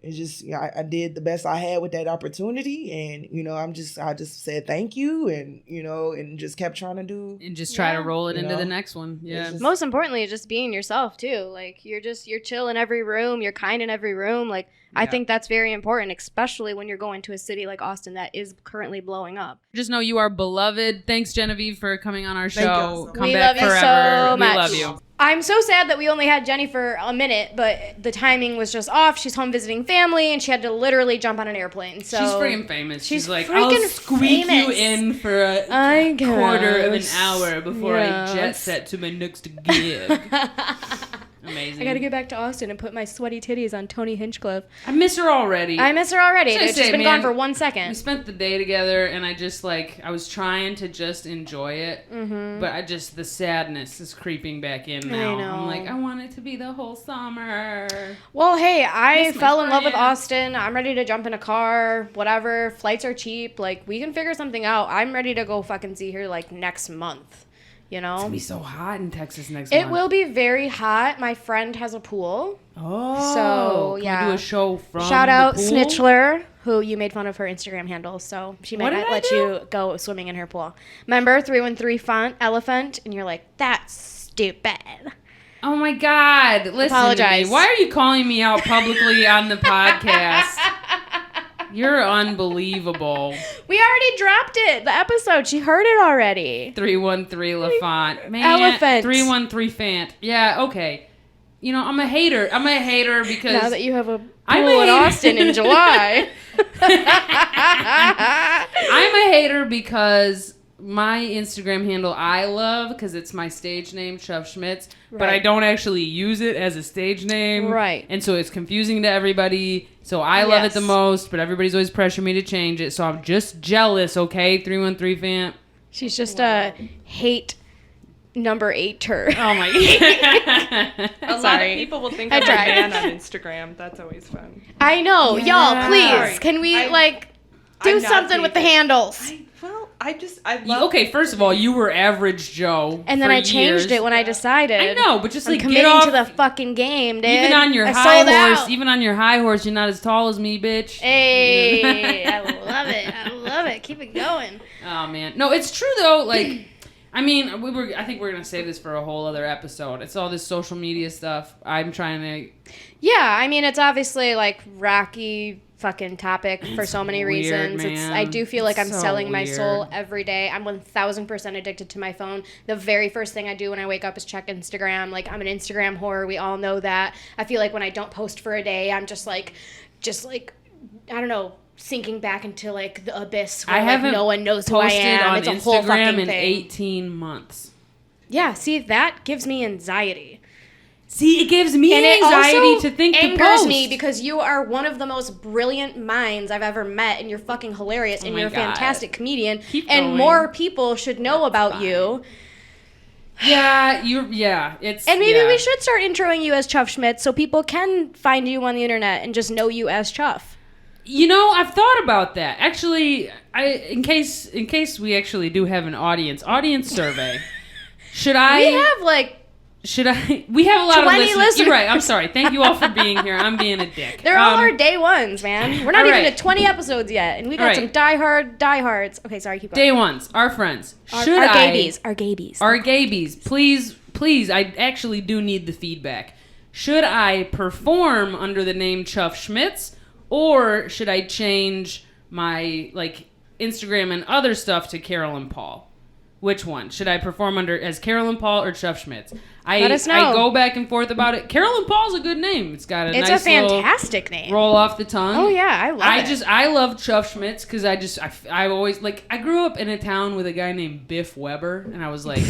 Speaker 3: it's just, you know, I did the best I had with that opportunity, and, you know, I just said thank you, and, you know, and just kept trying to do,
Speaker 2: and just try to roll it into the next one. Yeah.
Speaker 1: Just, most importantly, just being yourself too. Like, you're chill in every room. You're kind in every room. Like, I think that's very important, especially when you're going to a city like Austin that is currently blowing up.
Speaker 2: Just know you are beloved. Thanks, Genevieve, for coming on our show.
Speaker 1: We love you so much.
Speaker 2: We love you.
Speaker 1: I'm so sad that we only had Jenny for a minute, but the timing was just off. She's home visiting family, and she had to literally jump on an airplane. So
Speaker 2: she's freaking famous. She's like,
Speaker 1: I'll
Speaker 2: squeak you in for a quarter of an hour before I jet set to my next gig. Amazing.
Speaker 1: I gotta get back to Austin and put my sweaty titties on Tony Hinchcliffe.
Speaker 2: I miss her already.
Speaker 1: It's just been gone for 1 second.
Speaker 2: We spent the day together, and I just, like, I was trying to just enjoy it, but the sadness is creeping back in now.
Speaker 1: I know.
Speaker 2: I'm like, I want it to be the whole summer.
Speaker 1: Well, hey, I fell in love with Austin. I'm ready to jump in a car, whatever. Flights are cheap. Like, we can figure something out. I'm ready to go fucking see her, like, next month. You know?
Speaker 2: It's going to be so hot in Texas next month.
Speaker 1: It will be very hot. My friend has a pool.
Speaker 2: Oh.
Speaker 1: So, yeah.
Speaker 2: Can we do a show from
Speaker 1: Shout out
Speaker 2: the pool?
Speaker 1: Snitchler, who you made fun of her Instagram handle. So she might not let you go swimming in her pool. Remember 313 font elephant? And you're like, that's stupid.
Speaker 2: Oh, my God. Listen
Speaker 1: Apologize.
Speaker 2: to me. Why are you calling me out publicly on the podcast? You're unbelievable.
Speaker 1: We already dropped it. The episode. She heard it already.
Speaker 2: 313 LaFont. Man,
Speaker 1: Elephant.
Speaker 2: 313 Fant. Yeah, okay. You know, I'm a hater because...
Speaker 1: Now that you have a pool in Austin in July.
Speaker 2: I'm a hater because my Instagram handle I love because it's my stage name, Chuff Schmitz, but I don't actually use it as a stage name.
Speaker 1: Right.
Speaker 2: And so it's confusing to everybody. So I love it the most, but everybody's always pressuring me to change it. So I'm just jealous, okay? 313 Fant.
Speaker 1: She's just a hate number 8-ter.
Speaker 2: Oh my God.
Speaker 4: A lot of people will think I'm a man on Instagram. That's always fun.
Speaker 1: I know. Y'all, please. Can we, do something with the handles?
Speaker 4: I love...
Speaker 2: Okay, first of all, you were average Joe.
Speaker 1: And then I changed it when I decided.
Speaker 2: I know, but just
Speaker 1: I'm committing to the fucking game, dude.
Speaker 2: Even on your high horse, you're not as tall as me, bitch.
Speaker 1: Hey, I love it. I love it. Keep it going.
Speaker 2: Oh man, no, it's true though. Like, I mean, I think we're gonna save this for a whole other episode. It's all this social media stuff. I'm trying to.
Speaker 1: Yeah, I mean, it's obviously like rocky fucking topic for so many reasons. I do feel like I'm selling my soul every day. I'm 1000% addicted to my phone. The very first thing I do when I wake up is check Instagram. Like, I'm an Instagram whore. We all know that. I feel like when I don't post for a day, I'm just like I don't know, sinking back into like the abyss where like no one knows who I am. It's a whole fucking thing.
Speaker 2: 18 months.
Speaker 1: Yeah, see, that gives me anxiety.
Speaker 2: See, it gives me anxiety to think to post.
Speaker 1: It angers me because you are one of the most brilliant minds I've ever met, and you're fucking hilarious, and you're a fantastic comedian, and more people should know about you.
Speaker 2: Yeah, and
Speaker 1: maybe we should start introing you as Chuff Schmitz so people can find you on the internet and just know you as Chuff.
Speaker 2: You know, I've thought about that. Actually, in case we actually do have an audience survey, should I...
Speaker 1: We have like...
Speaker 2: We have a lot of listeners. You're right. I'm sorry. Thank you all for being here. I'm being a dick.
Speaker 1: They're all our day ones, man. We're not even at 20 episodes yet, and we got some diehards. Okay, sorry. Keep going.
Speaker 2: Day ones. Our friends.
Speaker 1: Our gaybies.
Speaker 2: Our gaybies. Please. I actually do need the feedback. Should I perform under the name Chuff Schmitz, or should I change my Instagram and other stuff to Carolyn Paul? Which one? Should I perform under as Carolyn Paul or Chuff Schmitz?
Speaker 1: Let us know.
Speaker 2: I go back and forth about it. Carolyn Paul's a good name. It's got
Speaker 1: It's
Speaker 2: nice
Speaker 1: a fantastic name.
Speaker 2: roll off the tongue.
Speaker 1: Oh yeah, I love it.
Speaker 2: I love Chuff Schmitz because I always like I grew up in a town with a guy named Biff Weber, and I was like,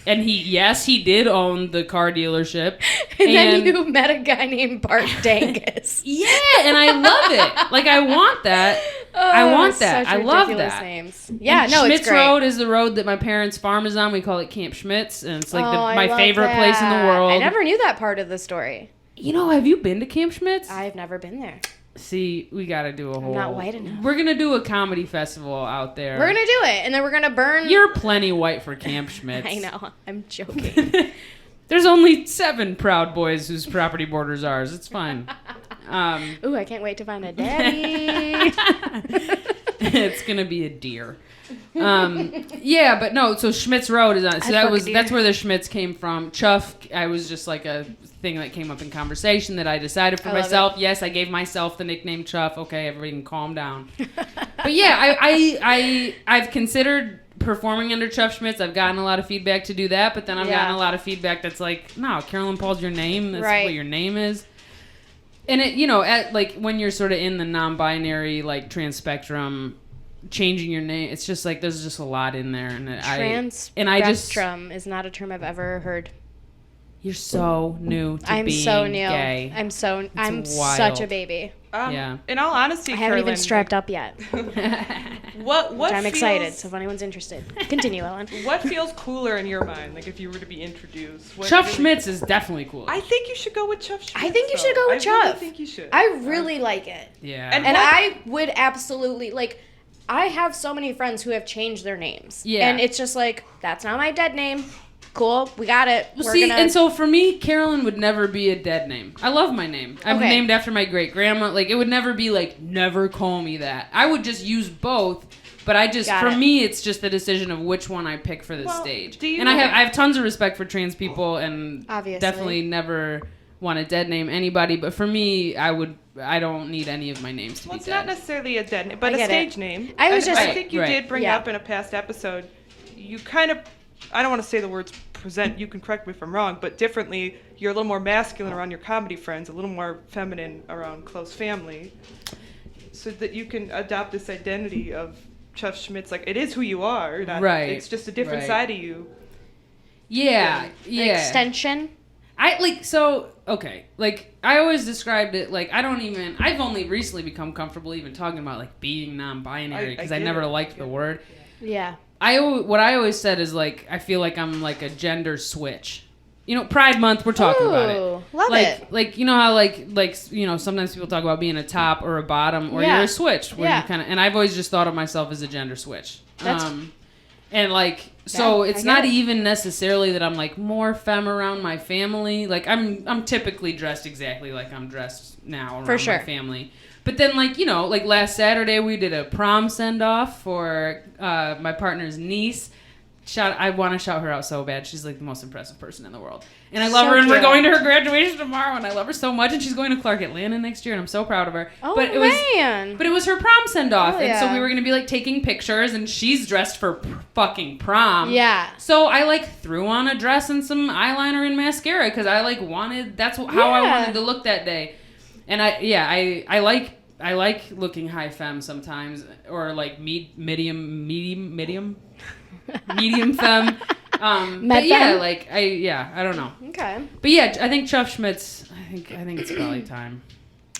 Speaker 2: and he did own the car dealership,
Speaker 1: and then you met a guy named Bart Dangus.
Speaker 2: Yeah, and I love it. Like I want that. I want that. I love that.
Speaker 1: Names. Yeah,
Speaker 2: and
Speaker 1: no,
Speaker 2: Schmitz
Speaker 1: it's great.
Speaker 2: Road is the road that my parents' farm is on. We call it Camp Schmitz, and it's like my
Speaker 1: love
Speaker 2: favorite
Speaker 1: that.
Speaker 2: place in the world.
Speaker 1: I never knew that part of the story.
Speaker 2: You know, have you been to Camp Schmitz?
Speaker 1: I've never been there.
Speaker 2: See, we got to do a whole...
Speaker 1: I'm not white enough.
Speaker 2: We're going to do a comedy festival out there.
Speaker 1: We're going to do it, and then we're going to burn...
Speaker 2: You're plenty white for Camp Schmitz.
Speaker 1: I know. I'm joking.
Speaker 2: There's only 7 Proud Boys whose property borders ours. It's fine.
Speaker 1: Ooh, I can't wait to find a daddy.
Speaker 2: It's going to be a deer. Yeah, but no, so Schmitz Road is on. So that's where the Schmitz came from. Chuff, I was just like a thing that came up in conversation that I decided for myself. Yes, I gave myself the nickname Chuff. Okay, everybody can calm down. But yeah, I've considered performing under Chuff Schmitz. I've gotten a lot of feedback to do that, but then I've gotten a lot of feedback that's like, no, Carolyn Paul's your name. That's what your name is. And it, you know, like when you're sort of in the non-binary, like trans spectrum, changing your name, it's just like there's just a lot in there. And
Speaker 1: Trans-spectrum is not a term I've ever heard.
Speaker 2: You're so new to being
Speaker 1: so new.
Speaker 2: gay.
Speaker 1: I'm such a baby.
Speaker 2: Yeah.
Speaker 4: In all honesty,
Speaker 1: I haven't even strapped up yet.
Speaker 4: What
Speaker 1: I'm excited. So if anyone's interested, continue, Ellen.
Speaker 4: What feels cooler in your mind? Like if you were to be introduced,
Speaker 2: Chuff Schmitz is definitely cool.
Speaker 4: I think you should go with Chuff Schmitz.
Speaker 1: I think you should go with Chuff.
Speaker 4: I really think you should.
Speaker 1: I really like it.
Speaker 2: Yeah.
Speaker 1: And I would absolutely like. I have so many friends who have changed their names.
Speaker 2: Yeah.
Speaker 1: And it's just like, that's not my dead name. Cool, we got it.
Speaker 2: And so for me, Carolyn would never be a dead name. I love my name. I'm named after my great grandma. Like it would never be like, never call me that. I would just use both. But me, it's just the decision of which one I pick for this stage. And I have tons of respect for trans people, and
Speaker 1: obviously
Speaker 2: definitely never want to dead name anybody. But for me, I don't need any of my names to be dead.
Speaker 4: It's not necessarily a dead name, but a stage name.
Speaker 1: I
Speaker 4: think you did bring up in a past episode. You kind of, I don't want to say the words present. You can correct me if I'm wrong, but differently. You're a little more masculine around your comedy friends, a little more feminine around close family, so that you can adopt this identity of Chuff Schmitz. Like it is who you are. It's just a different side of you.
Speaker 2: Yeah.
Speaker 1: An extension.
Speaker 2: I always described it like I've only recently become comfortable even talking about like being non-binary because I never liked the word.
Speaker 1: Yeah.
Speaker 2: What I always said is like I feel like I'm like a gender switch. You know, Pride Month, we're talking about it.
Speaker 1: Love it.
Speaker 2: Like you know how like you know sometimes people talk about being a top or a bottom or you're a switch where you kind of, and I've always just thought of myself as a gender switch. And like so it's not even necessarily that I'm like more femme around my family. Like I'm typically dressed exactly like I'm dressed now around my family. But then like, you know, like last Saturday we did a prom send off for my partner's niece. I want to shout her out so bad. She's like the most impressive person in the world. And I love her, and we're going to her graduation tomorrow, and I love her so much. And she's going to Clark Atlanta next year, and I'm so proud of her.
Speaker 1: Oh,
Speaker 2: but it was her prom send-off, and so we were going to be like taking pictures, and she's dressed for fucking prom.
Speaker 1: Yeah.
Speaker 2: So I like threw on a dress and some eyeliner and mascara because I like wanted. That's how I wanted to look that day. And I like looking high femme sometimes, or like medium femme. But yeah, like I don't know.
Speaker 1: Okay.
Speaker 2: But yeah, I think Chuff Schmitz. I think it's probably time.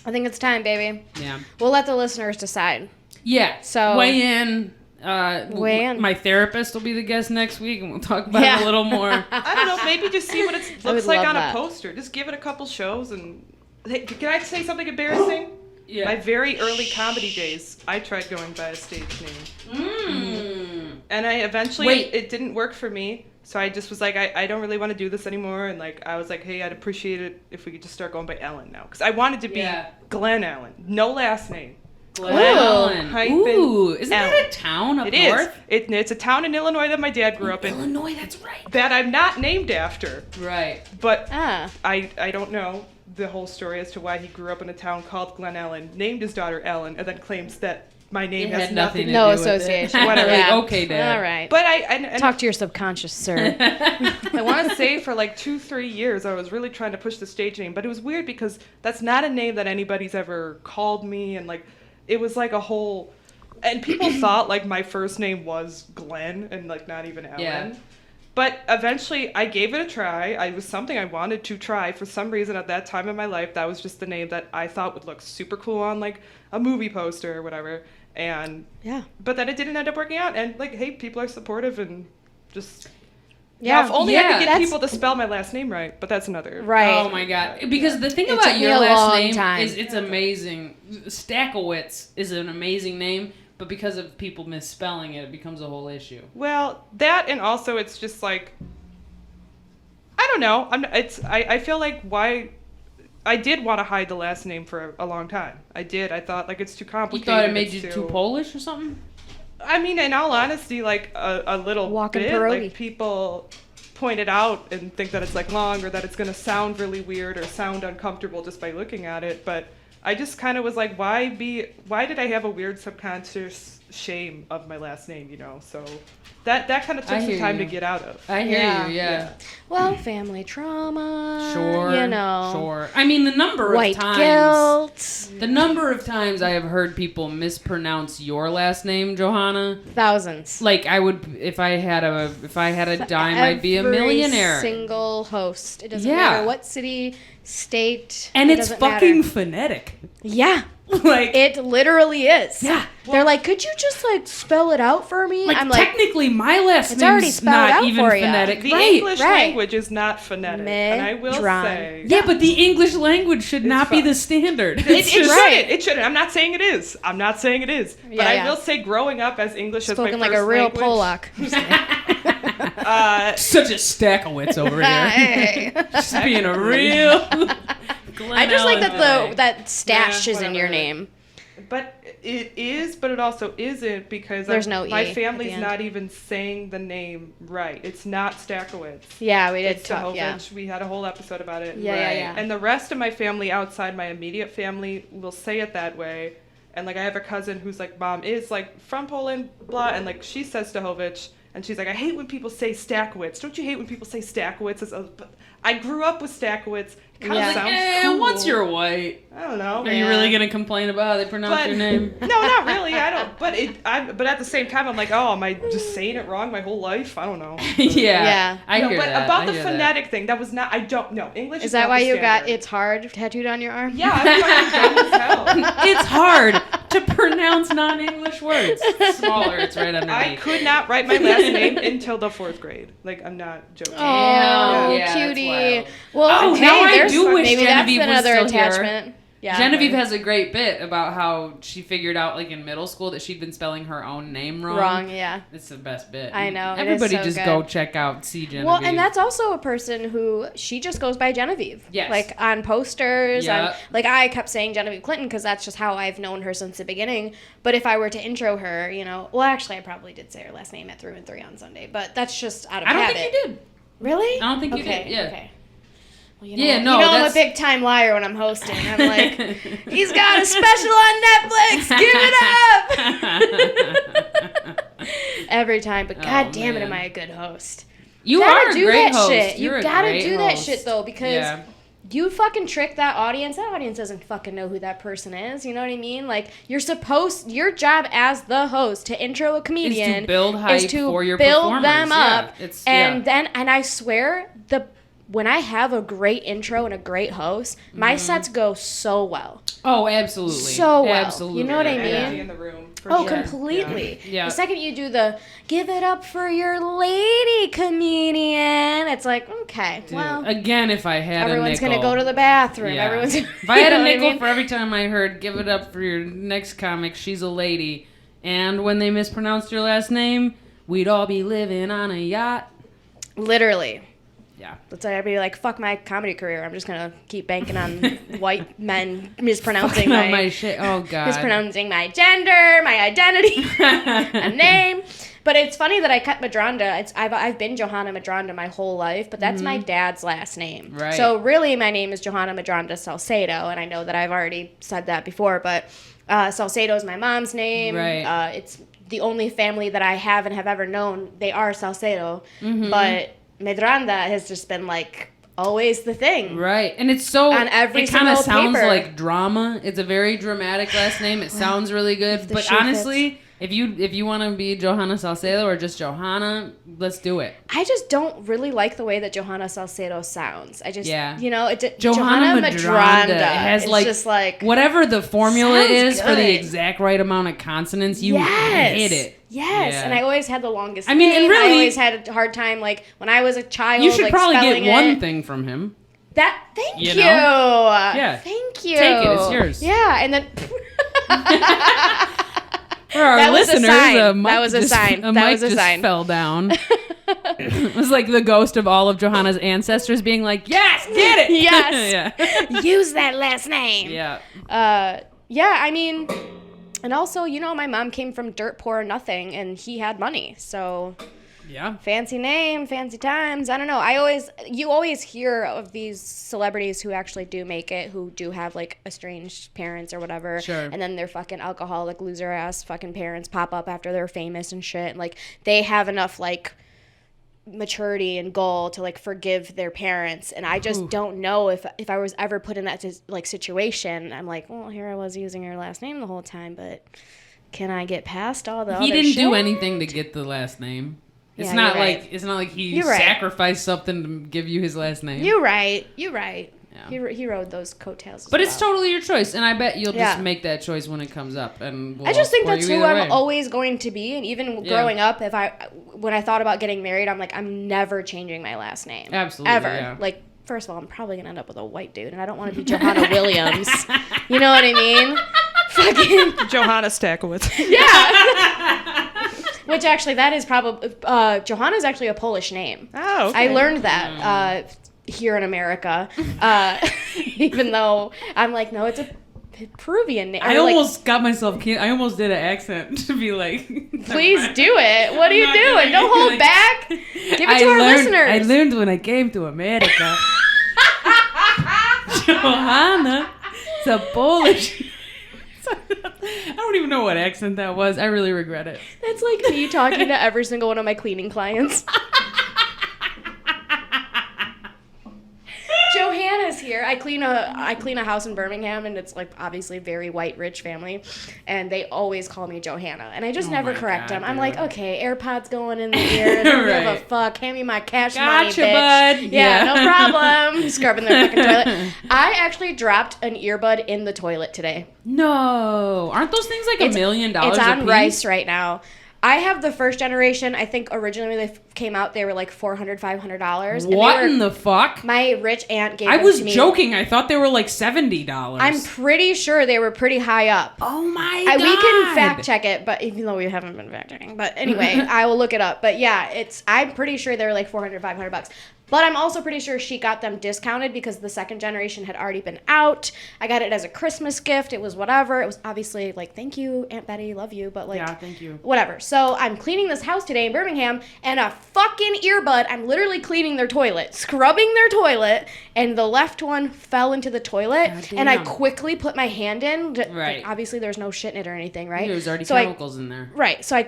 Speaker 1: I think it's time, baby.
Speaker 2: Yeah.
Speaker 1: We'll let the listeners decide.
Speaker 2: Yeah.
Speaker 1: So
Speaker 2: weigh in. My therapist will be the guest next week, and we'll talk about it a little more.
Speaker 4: I don't know. Maybe just see what it looks like on a poster. Just give it a couple shows, and can I say something embarrassing? Yeah. My very early comedy days, I tried going by a stage name. And I eventually, it didn't work for me. So I just was like, I don't really want to do this anymore. And like, I was like, hey, I'd appreciate it if we could just start going by Ellen now. Because I wanted to be Glenn Allen. No last name.
Speaker 2: Glenn Allen. Ooh, isn't
Speaker 4: Allen.
Speaker 2: that a town up north?
Speaker 4: It is. It's a town in Illinois that my dad grew up in.
Speaker 2: Illinois, that's right.
Speaker 4: That I'm not named after.
Speaker 2: Right.
Speaker 4: But I don't know the whole story as to why he grew up in a town called Glen Ellen, named his daughter Ellen, and then claims that my name
Speaker 2: It
Speaker 4: has
Speaker 2: had
Speaker 4: nothing to
Speaker 1: no
Speaker 4: do with
Speaker 1: association.
Speaker 4: it. Whatever.
Speaker 2: Like, okay, Dad.
Speaker 1: All right.
Speaker 4: But I
Speaker 1: Talk to your subconscious, sir.
Speaker 4: I want to say for like 2-3 years, I was really trying to push the stage name, but it was weird because that's not a name that anybody's ever called me, and like, it was like a whole, and people thought like my first name was Glenn and like not even Ellen.
Speaker 2: Yeah.
Speaker 4: But eventually I gave it a try. It was something I wanted to try. For some reason at that time in my life, that was just the name that I thought would look super cool on like a movie poster or whatever. And but then it didn't end up working out. And like, hey, people are supportive and just now, if only I could get people to spell my last name right. But that's another
Speaker 2: Oh my God! Because the thing about your last name is it's amazing. Stackowitz is an amazing name. But because of people misspelling it, it becomes a whole issue.
Speaker 4: Well, that, and also it's just like, I don't know. I feel like why I did want to hide the last name for a long time. I did. I thought like it's too complicated.
Speaker 2: You thought it made you too Polish or something?
Speaker 4: I mean, in all honesty, like a little bit.
Speaker 1: Pierogi.
Speaker 4: Like people point it out and think that it's like long or that it's gonna sound really weird or sound uncomfortable just by looking at it, but. I just kind of was like, why did I have a weird subconscious shame of my last name, you know? So that kind of took some time to get out of.
Speaker 2: I hear you, yeah.
Speaker 1: Well, family trauma.
Speaker 2: Sure.
Speaker 1: You know.
Speaker 2: Sure. I mean, the number
Speaker 1: white
Speaker 2: of times.
Speaker 1: Guilt.
Speaker 2: The number of times I have heard people mispronounce your last name, Johanna.
Speaker 1: Thousands.
Speaker 2: Like I would, if I had a dime, I'd be a millionaire.
Speaker 1: Every single host. It doesn't matter what city, state.
Speaker 2: And
Speaker 1: it
Speaker 2: it's
Speaker 1: doesn't
Speaker 2: fucking
Speaker 1: matter.
Speaker 2: phonetic.
Speaker 1: Yeah.
Speaker 2: Like
Speaker 1: it literally is.
Speaker 2: Yeah.
Speaker 1: They're like, could you just like spell it out for me?
Speaker 2: Like,
Speaker 1: I'm like,
Speaker 2: technically, my last
Speaker 1: it's already
Speaker 2: name's
Speaker 1: spelled
Speaker 2: not
Speaker 1: out
Speaker 2: even
Speaker 1: for ya.
Speaker 2: phonetic.
Speaker 4: The English language is not phonetic, and I will say.
Speaker 2: Yeah, but the English language should not be the standard.
Speaker 4: It shouldn't. It shouldn't. I'm not saying it is. But I will say, growing up as English as my first
Speaker 1: like a real
Speaker 4: language,
Speaker 1: Polak.
Speaker 2: Such a Stackowitz over here. Just being a real.
Speaker 1: I just like that that stash is in your name.
Speaker 4: But it is, but it also isn't because
Speaker 1: there's no E
Speaker 4: my family's not even saying the name right. It's not Stackowitz.
Speaker 1: Yeah, we did talk. Yeah.
Speaker 4: We had a whole episode about it.
Speaker 1: Yeah.
Speaker 4: And the rest of my family outside my immediate family will say it that way. And like I have a cousin whose like mom is like from Poland, blah, and like she says Stahovich, and she's like, I hate when people say Stackowitz. Don't you hate when people say Stackowitz? I grew up with Stackowitz. It kind of sounds cool.
Speaker 2: Once you're white,
Speaker 4: I don't know.
Speaker 2: Are you really gonna complain about how they pronounce your name?
Speaker 4: No, not really. I don't. But at the same time, I'm like, oh, am I just saying it wrong my whole life? I don't know.
Speaker 2: Yeah. I hear
Speaker 4: but
Speaker 2: that.
Speaker 4: about the phonetic thing, that was not. I don't know. English
Speaker 1: is that why you got "it's hard" tattooed on your arm?
Speaker 4: Yeah, I'm fucking dumb as hell.
Speaker 2: It's hard to pronounce non-English words. Smaller, it's right underneath.
Speaker 4: I could not write my last name until the 4th grade. Like, I'm not joking.
Speaker 1: Oh,
Speaker 2: yeah,
Speaker 1: cutie. Well,
Speaker 2: now I do wish
Speaker 1: maybe
Speaker 2: Genevieve
Speaker 1: that's another
Speaker 2: was still
Speaker 1: attachment.
Speaker 2: Here.
Speaker 1: Yeah,
Speaker 2: Genevieve has a great bit about how she figured out, like in middle school, that she'd been spelling her own name wrong.
Speaker 1: Yeah.
Speaker 2: It's the best bit.
Speaker 1: I know.
Speaker 2: Everybody
Speaker 1: so
Speaker 2: just
Speaker 1: good.
Speaker 2: go check out See Genevieve.
Speaker 1: Well, and that's also a person who she just goes by Genevieve.
Speaker 2: Yes.
Speaker 1: Like on posters.
Speaker 2: Yeah.
Speaker 1: Like I kept saying Genivive Clinton because that's just how I've known her since the beginning. But if I were to intro her, you know, well, actually, I probably did say her last name at Through and 3 on Sunday, but that's just out of habit.
Speaker 2: I don't think you did.
Speaker 1: Really?
Speaker 2: I don't think you did. Yeah.
Speaker 1: Okay. Well, I'm a big time liar when I'm hosting. I'm like, he's got a special on Netflix. Give it up. Every time, but god damn it, am I a good host?
Speaker 2: You are a great host.
Speaker 1: Shit.
Speaker 2: You're
Speaker 1: you gotta
Speaker 2: great
Speaker 1: do
Speaker 2: host.
Speaker 1: that shit though, because you fucking trick that audience. That audience doesn't fucking know who that person is. You know what I mean? Like your job as the host to intro a comedian
Speaker 2: is to build hype for your
Speaker 1: build them up,
Speaker 2: and
Speaker 1: I swear when I have a great intro and a great host, my sets go so well.
Speaker 2: Oh, absolutely.
Speaker 1: So well.
Speaker 2: Absolutely.
Speaker 1: You know what I mean?
Speaker 4: Energy in the room.
Speaker 1: Completely.
Speaker 2: Yeah.
Speaker 1: The second you do the give it up for your lady comedian, it's like, okay, well.
Speaker 2: Again, if I had
Speaker 1: everyone's
Speaker 2: a nickel.
Speaker 1: going to go to the bathroom.
Speaker 2: Yeah.
Speaker 1: If
Speaker 2: I had a nickel for every time I heard give it up for your next comic, she's a lady. And when they mispronounced your last name, we'd all be living on a yacht.
Speaker 1: Literally.
Speaker 2: Yeah.
Speaker 1: I'd be like, fuck my comedy career. I'm just going to keep banking on white men mispronouncing
Speaker 2: my shit. Oh, God.
Speaker 1: Mispronouncing my gender, my identity, a name. But it's funny that I kept Medranda. I've been Johanna Medranda my whole life, but that's my dad's last name.
Speaker 2: Right.
Speaker 1: So really my name is Johanna Medranda Salcedo, and I know that I've already said that before, but Salcedo is my mom's name.
Speaker 2: Right.
Speaker 1: It's the only family that I have and have ever known. They are Salcedo, but Medranda has just been like always the thing.
Speaker 2: Right. And it's so
Speaker 1: on every
Speaker 2: it kind of sounds
Speaker 1: paper.
Speaker 2: like drama. It's a very dramatic last name. It sounds really good. But honestly, if you want to be Johanna Salcedo or just Johanna, let's do it.
Speaker 1: I just don't really like the way that Johanna Salcedo sounds. I just,
Speaker 2: Johanna
Speaker 1: Johanna
Speaker 2: Medranda has
Speaker 1: it's just like
Speaker 2: whatever the formula is
Speaker 1: good.
Speaker 2: for the exact right amount of consonants, you hit it.
Speaker 1: Yes, and I always had the longest
Speaker 2: I mean,
Speaker 1: name.
Speaker 2: and really,
Speaker 1: I always had a hard time, like, when I was a child,
Speaker 2: you should probably get one
Speaker 1: it.
Speaker 2: thing from him.
Speaker 1: Thank you.
Speaker 2: Yeah.
Speaker 1: Thank you.
Speaker 2: Take it, it's yours.
Speaker 1: Yeah, and then...
Speaker 2: For our listeners,
Speaker 1: that was a sign.
Speaker 2: A mic just fell down. It was like the ghost of all of Johanna's ancestors being like, yes, get it.
Speaker 1: Yes. Use that last name.
Speaker 2: Yeah.
Speaker 1: I mean... And also, my mom came from dirt poor nothing, and he had money, so...
Speaker 2: Yeah.
Speaker 1: Fancy name, fancy times. I don't know. You always hear of these celebrities who actually do make it, who do have like estranged parents or whatever.
Speaker 2: Sure.
Speaker 1: And then their fucking alcoholic loser ass fucking parents pop up after they're famous and shit. Like they have enough like maturity and goal to like forgive their parents. And I just don't know if I was ever put in that like situation. I'm like, well, here I was using your last name the whole time, but can I get past all the other shit?
Speaker 2: He didn't do anything to get the last name. It's not like he sacrificed something to give you his last name.
Speaker 1: You're right.
Speaker 2: Yeah.
Speaker 1: He rode those coattails.
Speaker 2: But it's totally your choice, and I bet you'll just make that choice when it comes up. And
Speaker 1: I just think that's who I'm always going to be. And even growing up, when I thought about getting married, I'm like, I'm never changing my last name.
Speaker 2: Absolutely,
Speaker 1: ever.
Speaker 2: Yeah.
Speaker 1: Like, first of all, I'm probably gonna end up with a white dude, and I don't want to be Johanna Williams. You know what I mean? Fucking
Speaker 4: Johanna Stakowitz.
Speaker 1: Yeah. Which actually, that is probably Johanna is actually a Polish name.
Speaker 4: Oh, okay.
Speaker 1: I learned that here in America, even though I'm like, no, it's a Peruvian name.
Speaker 2: I almost got myself. I almost did an accent to be like.
Speaker 1: Please do it. What are you doing? Don't hold back. Give it to our listeners.
Speaker 2: I learned when I came to America. Johanna, it's a Polish. I don't even know what accent that was. I really regret it.
Speaker 1: That's like me talking to every single one of my cleaning clients. Johanna's here. I clean a house in Birmingham, and it's like obviously a very white rich family, and they always call me Johanna, and I just never correct them. I'm like, okay, AirPods going in the ear. Don't give a fuck. Hand me my cash money, bitch.
Speaker 2: Bud.
Speaker 1: Yeah, no problem. Scrubbing their fucking toilet. I actually dropped an earbud in the toilet today.
Speaker 2: No, aren't those things like $1 million?
Speaker 1: It's on Rice right now. I have the first generation. I think originally when they came out, they were like $400, $500.
Speaker 2: What in the fuck?
Speaker 1: My rich aunt gave them to me.
Speaker 2: I was joking. I thought they were like $70.
Speaker 1: I'm pretty sure they were pretty high up.
Speaker 2: Oh my God.
Speaker 1: We can fact check it, but even though we haven't been fact checking. But anyway, I will look it up. But yeah, I'm pretty sure they were like $400, $500. But I'm also pretty sure she got them discounted because the second generation had already been out. I got it as a Christmas gift. It was whatever. It was obviously like, thank you, Aunt Betty, love you. But like,
Speaker 2: yeah, thank you.
Speaker 1: Whatever. So I'm cleaning this house today in Birmingham, and a fucking earbud, I'm literally cleaning their toilet, scrubbing their toilet, and the left one fell into the toilet. And I quickly put my hand in.
Speaker 2: Right.
Speaker 1: Like, obviously, there's no shit in it or anything, right?
Speaker 2: There's already chemicals in there.
Speaker 1: Right. So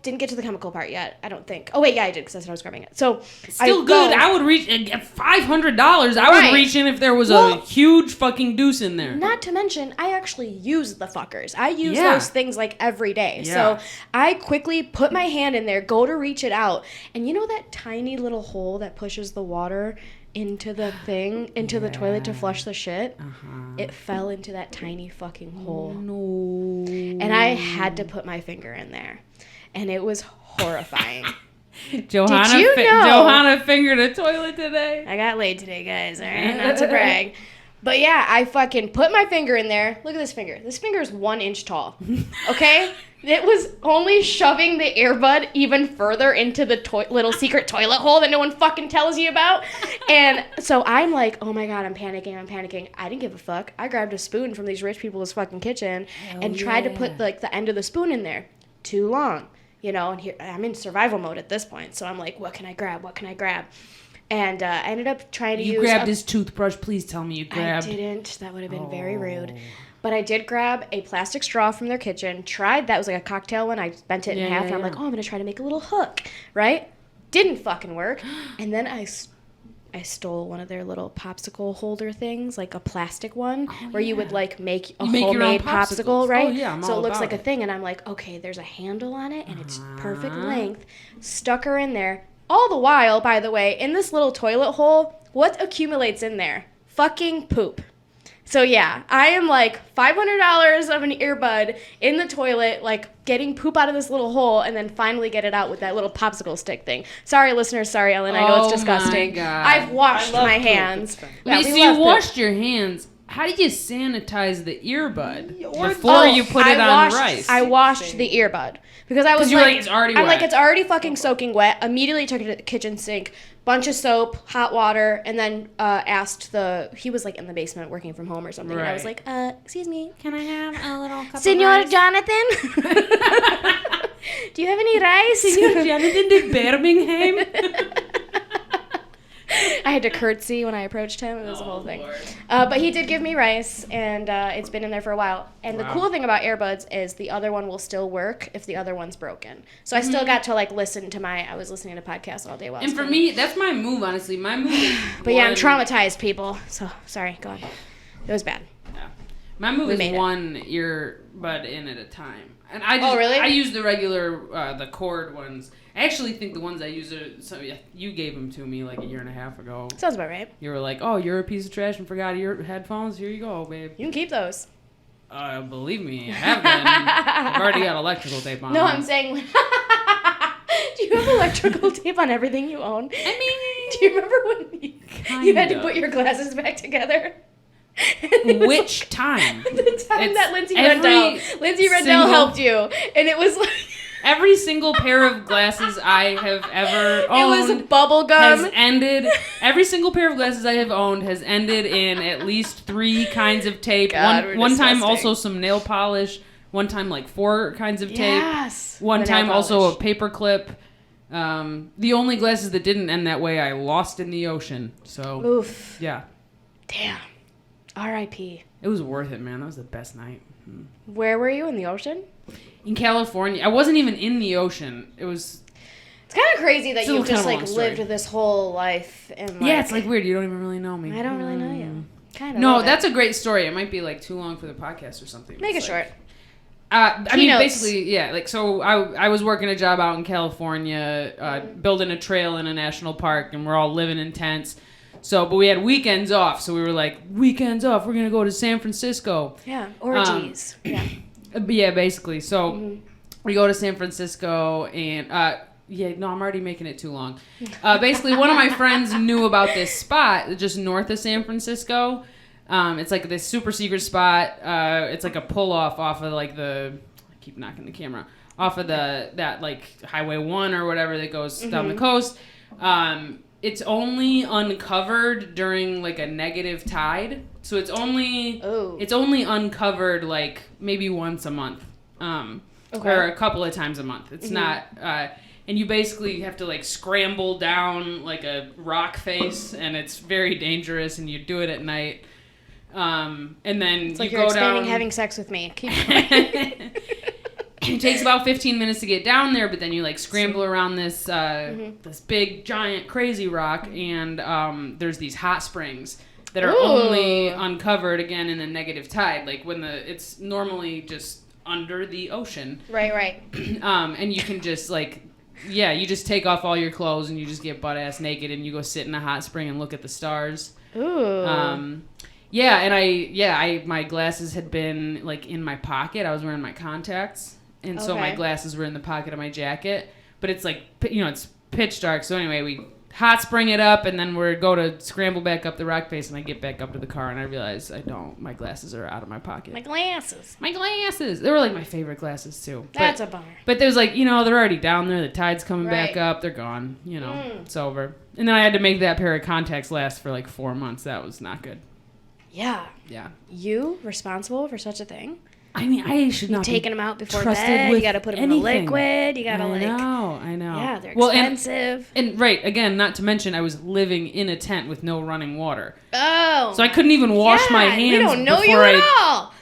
Speaker 1: didn't get to the chemical part yet, I don't think. Oh, wait, yeah, I did because that's when I was scrubbing it. So
Speaker 2: still good. I would reach $500. I would reach in if there was a huge fucking deuce in there.
Speaker 1: Not to mention, I actually use the fuckers. I use those things like every day. Yeah. So I quickly put my hand in there, go to reach it out, and you know that tiny little hole that pushes the water into the thing, into the toilet to flush the shit? It fell into that tiny fucking hole.
Speaker 2: No.
Speaker 1: And I had to put my finger in there. And it was horrifying.
Speaker 2: Johanna,
Speaker 1: Did you know?
Speaker 2: Johanna fingered a toilet today.
Speaker 1: I got laid today, guys. All right, not to brag. But yeah, I fucking put my finger in there. Look at this finger. This finger is 1 inch tall. Okay? It was only shoving the earbud even further into the little secret toilet hole that no one fucking tells you about. And so I'm like, oh my God, I'm panicking. I didn't give a fuck. I grabbed a spoon from these rich people's fucking kitchen and tried to put like the end of the spoon in there. Too long. you know, and here I'm in survival mode at this point. So I'm like, what can I grab? What can I grab? And I ended up trying to use...
Speaker 2: You grabbed his toothbrush. Please tell me you grabbed...
Speaker 1: I didn't. That would have been very rude. But I did grab a plastic straw from their kitchen. Tried. That was like a cocktail one. I bent it in half. And I'm like, oh, I'm going to try to make a little hook. Right? Didn't fucking work. And then I stole one of their little popsicle holder things, like a plastic one, where you would like make a homemade popsicle, right?
Speaker 2: Oh, yeah,
Speaker 1: so it looks like a thing, and I'm like, okay, there's a handle on it, and it's perfect length. Stuck her in there. All the while, by the way, in this little toilet hole, what accumulates in there? Fucking poop. So yeah, I am like $500 of an earbud in the toilet, like getting poop out of this little hole, and then finally get it out with that little popsicle stick thing. Sorry, listeners. Sorry, Ellen. I know it's disgusting.
Speaker 2: My God.
Speaker 1: I've washed my hands.
Speaker 2: Yeah, so you washed your hands. How did you sanitize the earbud before you put it on rice?
Speaker 1: I washed the earbud because I was
Speaker 2: like, it's already wet.
Speaker 1: I'm like, it's already fucking soaking wet. Immediately took it to the kitchen sink, bunch of soap, hot water, and then asked he was like in the basement working from home or something. Right. And I was like, excuse me, can I have a little cup
Speaker 5: Senor
Speaker 1: of rice? Jonathan? Do you have any rice?
Speaker 2: Senor Jonathan de Birmingham?
Speaker 1: I had to curtsy when I approached him. It was a whole thing. But he did give me rice, and it's been in there for a while. And the cool thing about earbuds is the other one will still work if the other one's broken. So I still got to like listen to I was listening to podcasts all day while.
Speaker 2: And for me, that's my move, honestly. My move is
Speaker 1: But yeah, I'm traumatized, people. So sorry, go on. It was bad.
Speaker 2: Yeah. My move is one earbud in at a time. And I
Speaker 1: just, really?
Speaker 2: I use the regular, the cord ones. I actually think the ones I use are... you gave them to me like a year and a half ago.
Speaker 1: Sounds about right.
Speaker 2: You were like, oh, you're a piece of trash and forgot your headphones? Here you go, babe.
Speaker 1: You can keep those.
Speaker 2: Believe me, I have been. I've already got electrical tape on
Speaker 1: No,
Speaker 2: them.
Speaker 1: I'm saying... Do you have electrical tape on everything you own?
Speaker 2: I mean...
Speaker 1: Do you remember when you had to put your glasses back together?
Speaker 2: Which time?
Speaker 1: The time that Lindsay Rendell helped you. And it was like...
Speaker 2: Every single pair of glasses I have ever owned
Speaker 1: it was bubble gum.
Speaker 2: has ended. Every single pair of glasses I have owned has ended in at least 3 kinds of tape.
Speaker 1: God,
Speaker 2: one time also some nail polish. One time like 4 kinds of tape.
Speaker 1: Yes.
Speaker 2: One time also a paper clip. The only glasses that didn't end that way I lost in the ocean. So
Speaker 1: oof.
Speaker 2: Yeah.
Speaker 1: Damn. R.I.P.
Speaker 2: It was worth it, man. That was the best night.
Speaker 1: Where were you? In the ocean?
Speaker 2: In California. I wasn't even in the ocean. It's
Speaker 1: kind of crazy that you've just like lived this whole life and
Speaker 2: yeah, it's like weird. You don't even really know me.
Speaker 1: I don't really know you. Kind of.
Speaker 2: No, that's a great story. It might be like too long for the podcast or something.
Speaker 1: Make it short.
Speaker 2: I mean, basically, yeah. Like, so I was working a job out in California, building a trail in a national park, and we're all living in tents. So, but we had weekends off, so we were like, weekends off, we're gonna go to San Francisco.
Speaker 1: Yeah, orgies. Yeah.
Speaker 2: Yeah, basically. So we go to San Francisco, and I'm already making it too long. Basically, one of my friends knew about this spot just north of San Francisco. It's like this super secret spot. It's like a pull off of like I keep knocking the camera off of that like Highway 1 or whatever that goes down the coast. It's only uncovered during like a negative tide, so it's only uncovered like maybe once a month, or a couple of times a month. It's not, and you basically have to like scramble down like a rock face, and it's very dangerous. And you do it at night, and then
Speaker 1: it's like
Speaker 2: you
Speaker 1: you're
Speaker 2: go down
Speaker 1: having sex with me. Keep going.
Speaker 2: It takes about 15 minutes to get down there, but then you like scramble around this this big, giant, crazy rock, and there's these hot springs that are only uncovered again in a negative tide, like when it's normally just under the ocean.
Speaker 1: Right.
Speaker 2: And you can just like, you just take off all your clothes and you just get butt ass naked and you go sit in a hot spring and look at the stars.
Speaker 1: Ooh.
Speaker 2: Yeah, and my glasses had been like in my pocket. I was wearing my contacts. And so my glasses were in the pocket of my jacket, but it's like, it's pitch dark. So anyway, we hot spring it up, and then we go to scramble back up the rock face, and I get back up to the car, and I realize my glasses are out of my pocket.
Speaker 1: My glasses.
Speaker 2: They were like my favorite glasses too.
Speaker 1: That's a bummer.
Speaker 2: But there's like, they're already down there. The tide's coming back up. They're gone. It's over. And then I had to make that pair of contacts last for like 4 months. That was not good.
Speaker 1: Yeah.
Speaker 2: Yeah.
Speaker 1: You responsible for such a thing?
Speaker 2: I mean, I should not be
Speaker 1: taking them out before bed. You got to put them in the liquid. You got to
Speaker 2: I know.
Speaker 1: Yeah, they're expensive.
Speaker 2: And right, again, not to mention, I was living in a tent with no running water.
Speaker 1: Oh.
Speaker 2: So I couldn't even wash my hands.
Speaker 1: We don't know you at all.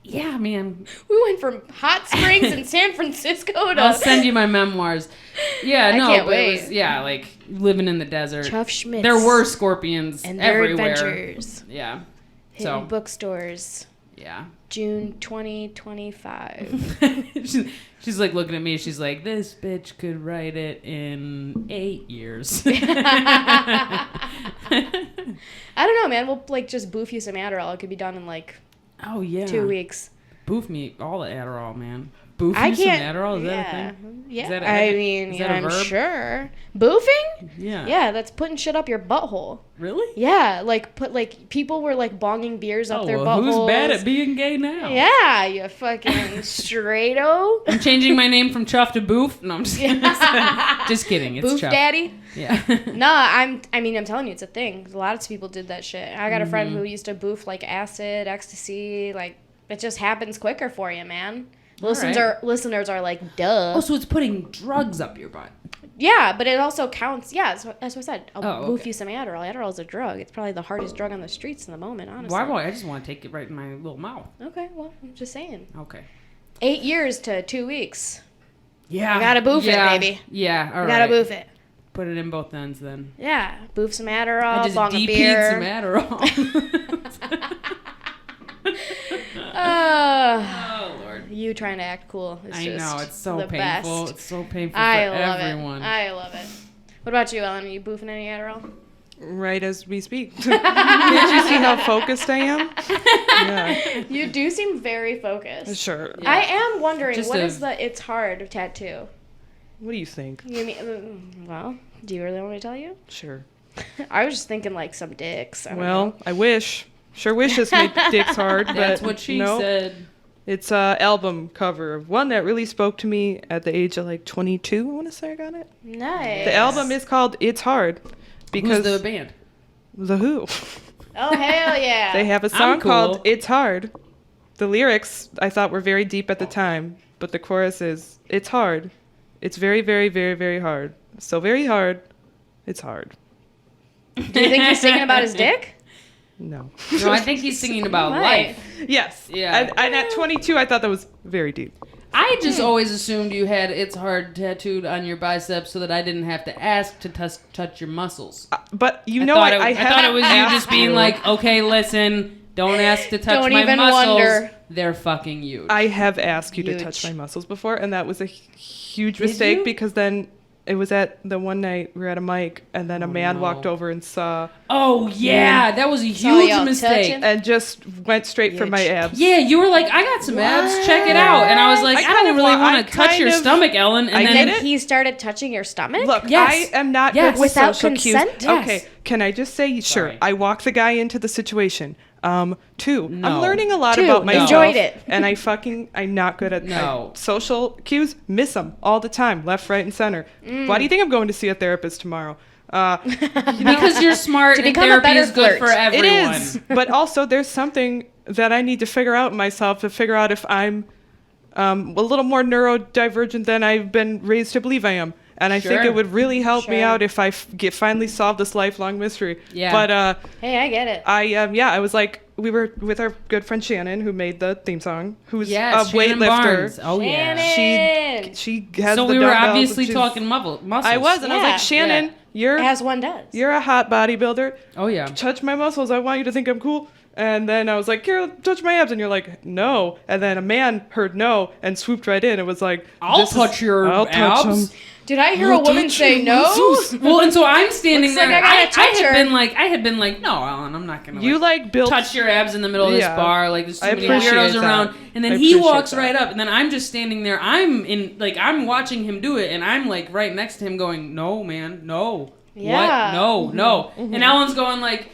Speaker 2: Yeah, man.
Speaker 1: We went from hot springs in San Francisco to...
Speaker 2: I'll send you my memoirs. Yeah,
Speaker 1: I can't wait.
Speaker 2: It was, like living in the desert.
Speaker 1: Chuff Schmitz.
Speaker 2: There were scorpions
Speaker 1: and their
Speaker 2: everywhere.
Speaker 1: Adventures.
Speaker 2: Yeah.
Speaker 1: Hidden bookstores.
Speaker 2: Yeah.
Speaker 1: June 2025.
Speaker 2: She's like looking at me. She's like, this bitch could write it in 8 years.
Speaker 1: I don't know, man. We'll just boof you some Adderall. It could be done in 2 weeks.
Speaker 2: Boof me all the Adderall, man. Boof you some Adderall? Is that a thing?
Speaker 1: Yeah. I'm sure. Boofing?
Speaker 2: Yeah.
Speaker 1: Yeah, that's putting shit up your butthole.
Speaker 2: Really?
Speaker 1: Yeah, people were bonging beers up their buttholes.
Speaker 2: Who's bad at being gay now?
Speaker 1: Yeah, you fucking straight-o.
Speaker 2: I'm changing my name from Chuff to Boof. No, I'm just kidding. Just kidding. It's
Speaker 1: Boof
Speaker 2: Chuff.
Speaker 1: Daddy?
Speaker 2: Yeah.
Speaker 1: No, I'm telling you, it's a thing. A lot of people did that shit. I got a friend who used to boof acid, ecstasy, it just happens quicker for you, man. Listeners are like, duh.
Speaker 2: Oh, so it's putting drugs up your butt.
Speaker 1: Yeah, but it also counts. Yeah, that's what I said. I'll
Speaker 2: boof
Speaker 1: you some Adderall. Adderall's a drug. It's probably the hardest drug on the streets in the moment, honestly.
Speaker 2: Why would I just want to take it right in my little mouth?
Speaker 1: Okay, well, I'm just saying.
Speaker 2: Okay.
Speaker 1: 8 years to 2 weeks.
Speaker 2: Yeah.
Speaker 1: You gotta boof it, baby.
Speaker 2: Yeah, all right.
Speaker 1: You gotta boof it.
Speaker 2: Put it in both ends then.
Speaker 1: Yeah, boof some Adderall,
Speaker 2: I just
Speaker 1: bong a beer.
Speaker 2: some Adderall.
Speaker 1: Oh, Lord. You trying to act cool.
Speaker 2: I know, it's so painful.
Speaker 1: Best.
Speaker 2: It's so painful for everyone.
Speaker 1: I love it. What about you, Ellen? Are you boofing any Adderall?
Speaker 4: Right as we speak. Can't you see how focused I am? Yeah.
Speaker 1: You do seem very focused.
Speaker 4: Sure.
Speaker 1: Yeah. I am wondering, what is the It's Hard tattoo?
Speaker 4: What do you think?
Speaker 1: You mean, well, do you really want me to tell you?
Speaker 4: Sure.
Speaker 1: I was just thinking some dicks.
Speaker 4: I wish. Sure wish this made dicks hard, but
Speaker 2: that's what she said.
Speaker 4: It's an album cover of one that really spoke to me at the age of 22, I want to say I got it.
Speaker 1: Nice.
Speaker 4: The album is called It's Hard. Because
Speaker 2: who's the band?
Speaker 4: The Who.
Speaker 1: Oh, hell yeah.
Speaker 4: They have a song called It's Hard. The lyrics I thought were very deep at the time, but the chorus is, it's hard. It's very, very, very, very hard. So very hard. It's hard.
Speaker 1: Do you think he's singing about his dick?
Speaker 4: No.
Speaker 2: No, I think he's singing about life.
Speaker 4: Yes.
Speaker 2: Yeah.
Speaker 4: And at 22, I thought that was very deep.
Speaker 2: I just always assumed you had It's Hard tattooed on your biceps so that I didn't have to ask to touch your muscles.
Speaker 4: But
Speaker 2: I thought it was you just being like, okay, listen, don't ask to touch my muscles. Wonder. They're fucking huge.
Speaker 4: I have asked you to touch my muscles before, and that was a huge mistake because then it was at the one night we were at a mic, and then a man walked over and saw.
Speaker 2: Oh yeah, that was a huge mistake,
Speaker 4: and just went straight for my abs.
Speaker 2: Yeah, you were like, I got some abs, check it out, and I was like, I don't really want to touch your stomach, Ellen. And then
Speaker 1: he started touching your stomach.
Speaker 4: Look, I am not good with
Speaker 1: without
Speaker 4: social
Speaker 1: consent.
Speaker 4: cues. Okay, can I just say, sure, I walked the guy into the situation. 2, I'm learning a lot about myself.
Speaker 1: Enjoyed it.
Speaker 4: And I'm not good at social cues. Miss them all the time, left, right, and center. Why do you think I'm going to see a therapist tomorrow?
Speaker 2: Because you're smart and therapy is good for everyone.
Speaker 4: It is. But also, there's something that I need to figure out in myself to figure out if I'm a little more neurodivergent than I've been raised to believe I am. And I think it would really help me out if I finally solve this lifelong mystery.
Speaker 2: Yeah.
Speaker 4: But
Speaker 1: hey, I get it.
Speaker 4: I was like, we were with our good friend Shannon, who made the theme song, who's a weightlifter.
Speaker 2: Barnes. Oh
Speaker 1: Shannon.
Speaker 4: She has.
Speaker 2: So
Speaker 4: the
Speaker 2: we were
Speaker 4: dumbbells,
Speaker 2: obviously talking muscles.
Speaker 4: I was, and I was like, Shannon,
Speaker 1: as one does.
Speaker 4: You're a hot bodybuilder.
Speaker 2: Oh yeah.
Speaker 4: Touch my muscles. I want you to think I'm cool. And then I was like, Carol, touch my abs. And you're like, no. And then a man heard no and swooped right in. It was like,
Speaker 2: I'll touch your abs.
Speaker 1: Did I hear a woman say no?
Speaker 2: Well, and so I'm standing there.
Speaker 1: Like
Speaker 2: I had been like, no, Alan, I'm not gonna.
Speaker 4: You touch
Speaker 2: your abs in the middle of this bar. Like there's too many weirdos around. And then he walks right up, and then I'm just standing there. I'm watching him do it, and I'm like right next to him, going, no, man, no.
Speaker 1: Yeah.
Speaker 2: What? No. And Alan's going like,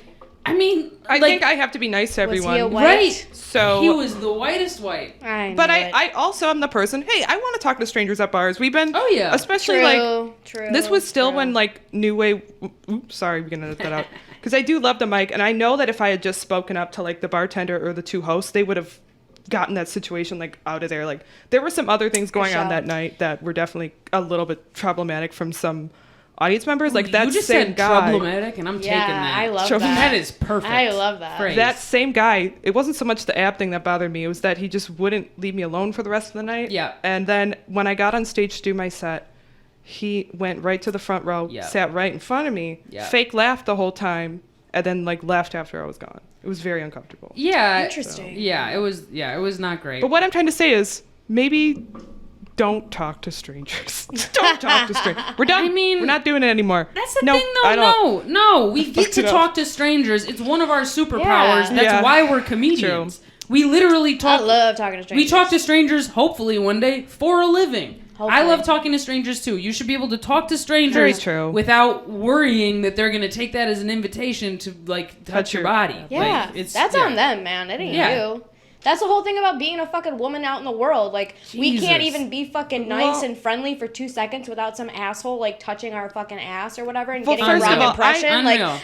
Speaker 2: I mean,
Speaker 4: I think I have to be nice to everyone.
Speaker 1: Was he a white?
Speaker 2: Right.
Speaker 4: So
Speaker 2: he was the whitest white.
Speaker 4: But I also am the person, hey, I want to talk to strangers at bars. We've been, especially this was still when New Wave, oops, sorry, we're going to edit that out. Because I do love the mic, and I know that if I had just spoken up to the bartender or the two hosts, they would have gotten that situation out of there. There were some other things going on that night that were definitely a little bit problematic from some audience members. That
Speaker 2: you just
Speaker 4: same
Speaker 2: said
Speaker 4: guy,
Speaker 2: problematic, and I'm taking that.
Speaker 1: I love that.
Speaker 2: That is perfect.
Speaker 1: I love that
Speaker 2: phrase.
Speaker 4: That same guy, it wasn't so much the ab thing that bothered me, it was that he just wouldn't leave me alone for the rest of the night.
Speaker 2: Yeah.
Speaker 4: And then when I got on stage to do my set, he went right to the front row, sat right in front of me, fake laughed the whole time, and then left after I was gone. It was very uncomfortable.
Speaker 2: Yeah.
Speaker 1: Interesting.
Speaker 2: So. Yeah, it was not great.
Speaker 4: But what I'm trying to say is maybe don't talk to strangers. Don't talk to strangers. We're done.
Speaker 2: I mean,
Speaker 4: we're not doing it anymore.
Speaker 2: That's the thing, though. No. We get to talk to strangers. It's one of our superpowers. That's why we're comedians. True. We literally talk.
Speaker 1: I love talking to strangers.
Speaker 2: We talk to strangers, hopefully one day, for a living.
Speaker 1: Hopefully.
Speaker 2: I love talking to strangers too. You should be able to talk to strangers without worrying that they're going to take that as an invitation to touch your body.
Speaker 1: Yeah, that's on them, man. It ain't you. That's the whole thing about being a fucking woman out in the world. We can't even be fucking nice and friendly for 2 seconds without some asshole touching our fucking ass or whatever and getting a wrong impression.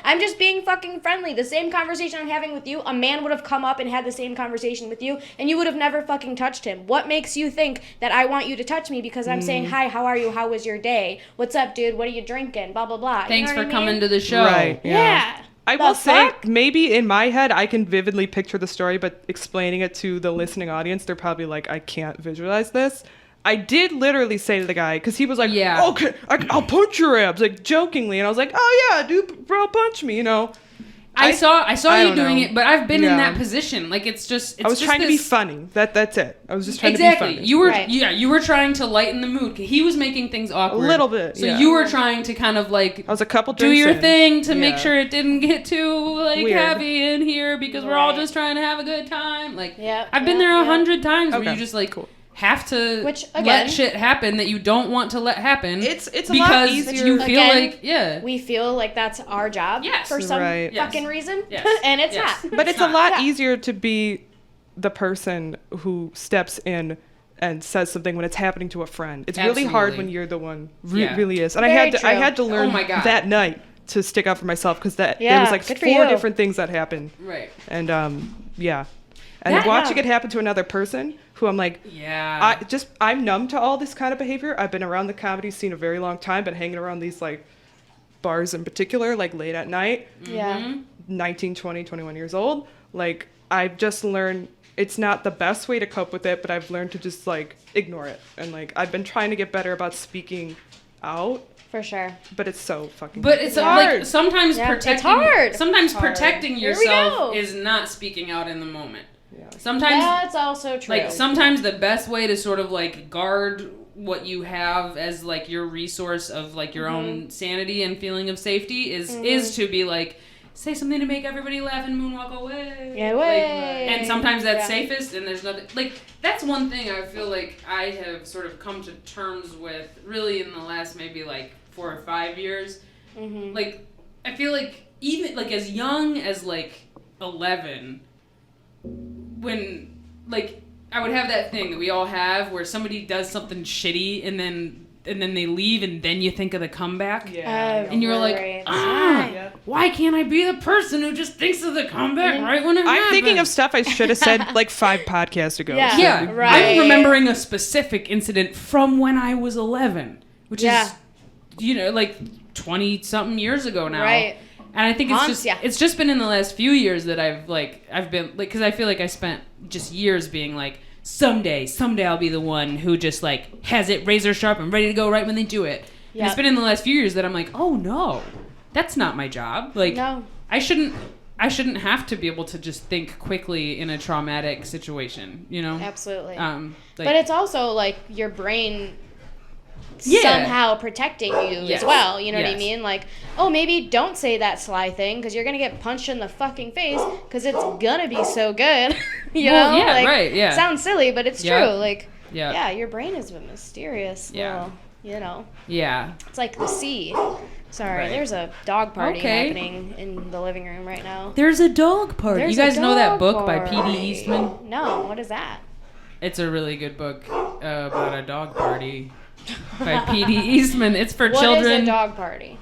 Speaker 1: I'm just being fucking friendly. The same conversation I'm having with you, a man would have come up and had the same conversation with you, and you would have never fucking touched him. What makes you think that I want you to touch me because I'm saying, hi, how are you? How was your day? What's up, dude? What are you drinking? Blah, blah, blah.
Speaker 2: Thanks for coming to the show.
Speaker 4: Right.
Speaker 1: Yeah.
Speaker 4: I will say, maybe in my head, I can vividly picture the story, but explaining it to the listening audience, they're probably I can't visualize this. I did literally say to the guy, because he was like, okay, I'll punch your abs, jokingly. And I was like, oh, yeah, dude, bro, punch me,
Speaker 2: I saw you doing it, but I've been in that position. It's just
Speaker 4: I was trying to be funny. That's it. I was just trying to be funny.
Speaker 2: You were you were trying to lighten the mood. He was making things awkward.
Speaker 4: A little bit.
Speaker 2: So you were trying to kind of
Speaker 4: I was a couple
Speaker 2: do your thing to make sure it didn't get too heavy in here because we're all just trying to have a good time. I've been there 100 times where you just have to let shit happen that you don't want to let happen.
Speaker 4: It's a lot easier.
Speaker 2: You feel
Speaker 1: we feel like that's our job for some fucking reason, and it's not.
Speaker 4: But it's a lot easier to be the person who steps in and says something when it's happening to a friend. It's really hard when you're the one. Really is. And I had to learn that night to stick up for myself because there was 4 different things that happened.
Speaker 2: Right.
Speaker 4: And and watching it happen to another person who I'm I'm numb to all this kind of behavior. I've been around the comedy scene a very long time, been hanging around these bars in particular, late at night.
Speaker 1: Yeah.
Speaker 4: 19, 20, 21 years old. I've just learned it's not the best way to cope with it, but I've learned to just ignore it. And I've been trying to get better about speaking out.
Speaker 1: For sure.
Speaker 4: But it's so fucking
Speaker 2: But it's
Speaker 4: hard.
Speaker 2: Sometimes protecting
Speaker 1: it's hard.
Speaker 2: Sometimes protecting yourself is not speaking out in the moment.
Speaker 4: Yeah.
Speaker 2: Sometimes
Speaker 1: that's also true.
Speaker 2: Sometimes the best way to sort of guard what you have as your resource of your own sanity and feeling of safety is to be say something to make everybody laugh and moonwalk away.
Speaker 1: Yeah, away.
Speaker 2: And sometimes that's safest and there's nothing that's one thing I feel I have sort of come to terms with really in the last maybe 4 or 5 years. Mm-hmm. I feel even as young as 11, when I would have that thing that we all have where somebody does something shitty and then they leave and then you think of the comeback.
Speaker 1: Yeah.
Speaker 2: And you're why can't I be the person who just thinks of the comeback right when it happens?
Speaker 4: I'm thinking of stuff I should have said 5 podcasts ago.
Speaker 1: Yeah, right.
Speaker 2: I'm remembering a specific incident from when I was 11, which is 20 something years ago now.
Speaker 1: Right.
Speaker 2: And I think it's just been in the last few years that I've been because I feel I spent just years being someday I'll be the one who just has it razor sharp and ready to go right when they do it. Yep. And it's been in the last few years that I'm oh no, that's not my job. No. I shouldn't have to be able to just think quickly in a traumatic situation,
Speaker 1: Absolutely. But it's also your brain somehow protecting you as well. You know what I mean? Maybe don't say that sly thing because you're going to get punched in the fucking face because it's going to be so good. you know?
Speaker 2: Yeah, right, yeah.
Speaker 1: Sounds silly, but it's true. Your brain is a mysterious little you know.
Speaker 2: Yeah.
Speaker 1: It's like the sea. Sorry, there's a dog party happening in the living room right now.
Speaker 2: There's a dog party. You guys know that book by
Speaker 1: party.
Speaker 2: P.D. Eastman?
Speaker 1: No, what is that?
Speaker 2: It's a really good book about a dog party by P.D. Eastman. It's for children.
Speaker 1: What is a dog party?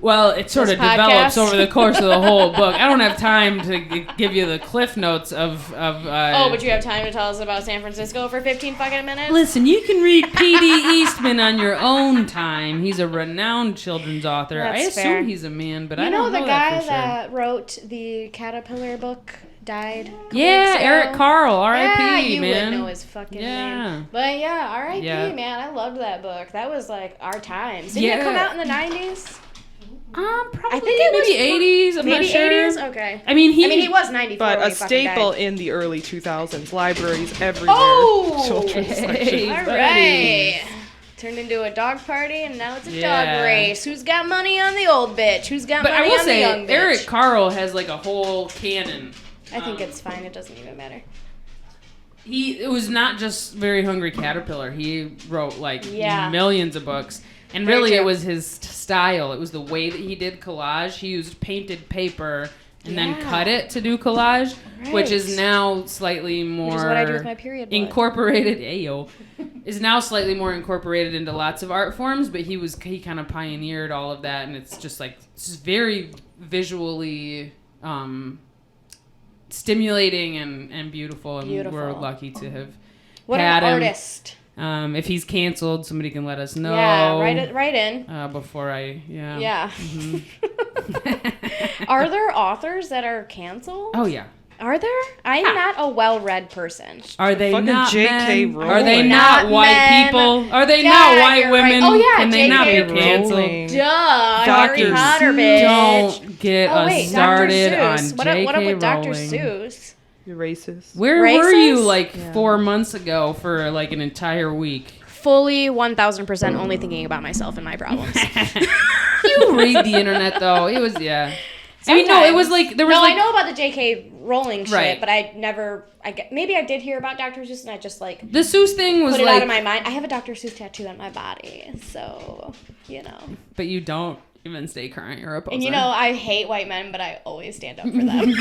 Speaker 2: Well, it sort of develops over the course of the whole book. I don't have time to give you the cliff notes of
Speaker 1: but you have time to tell us about San Francisco for 15 fucking minutes?
Speaker 2: Listen, you can read P.D. Eastman on your own time. He's a renowned children's author.
Speaker 1: That's
Speaker 2: I assume
Speaker 1: fair.
Speaker 2: He's a man, but I don't know
Speaker 1: the
Speaker 2: that
Speaker 1: guy
Speaker 2: for sure.
Speaker 1: that wrote the Caterpillar book died?
Speaker 2: Yeah, Eric Carle, R.I.P.
Speaker 1: Yeah, you
Speaker 2: man.
Speaker 1: would know his fucking name. But yeah, R.I.P. Man, I loved that book. That was like our times. Didn't it come out in the 90s?
Speaker 2: Probably
Speaker 1: I think it was
Speaker 2: maybe 80s. I'm not sure.
Speaker 1: Maybe 80s. Okay.
Speaker 2: I mean, he
Speaker 1: was 94.
Speaker 4: But
Speaker 1: when
Speaker 4: a
Speaker 1: he fucking
Speaker 4: staple
Speaker 1: died.
Speaker 4: in the early 2000s, libraries everywhere.
Speaker 1: Oh,
Speaker 4: Children's section.
Speaker 1: all right. Turned into a dog party, and now it's a dog race. Who's got money on the old bitch? Who's got money on the young bitch?
Speaker 2: Eric Carle has like a whole canon.
Speaker 1: I think it's fine. It doesn't even matter.
Speaker 2: It was not just Very Hungry Caterpillar. He wrote like millions of books. And really, it was his style. It was the way that he did collage. He used painted paper and then cut it to do collage, which is now slightly more... Which is what I do with my period blood. Incorporated... Ayo. Is now slightly more incorporated into lots of art forms, but he kind of pioneered all of that, and it's just like... It's just very visually stimulating and beautiful, and we're lucky to have had him. Artist. If he's canceled, somebody can let us know.
Speaker 1: Yeah, write in.
Speaker 2: Before I,
Speaker 1: Yeah.
Speaker 2: Mm-hmm.
Speaker 1: Are there authors that are canceled?
Speaker 2: Oh, yeah.
Speaker 1: Are there? I'm not a well-read person.
Speaker 2: Are they not
Speaker 4: J.K.
Speaker 2: men?
Speaker 4: Rowling.
Speaker 2: Are they not white people? Are they not white women?
Speaker 1: Right. Oh, yeah,
Speaker 2: Can they not be canceled?
Speaker 1: Duh, Harry Potter, bitch.
Speaker 2: Don't get us started on J.K.
Speaker 1: What up with Dr.
Speaker 2: Rowling?
Speaker 1: Seuss?
Speaker 4: You're racist.
Speaker 2: Where were you like 4 months ago for like an entire week?
Speaker 1: Fully 1,000% only thinking about myself and my problems.
Speaker 2: You read the internet though. It was Sometimes. I mean, no, it was like there was. No,
Speaker 1: I know about the J.K. Rowling shit, but I never. Maybe I did hear about Dr. Seuss, and I just like
Speaker 2: the Seuss thing was
Speaker 1: put it
Speaker 2: like,
Speaker 1: out of my mind. I have a Dr. Seuss tattoo on my body, so you know.
Speaker 2: But you don't even stay current. You're a poser.
Speaker 1: And you know, I hate white men, but I always stand up for them.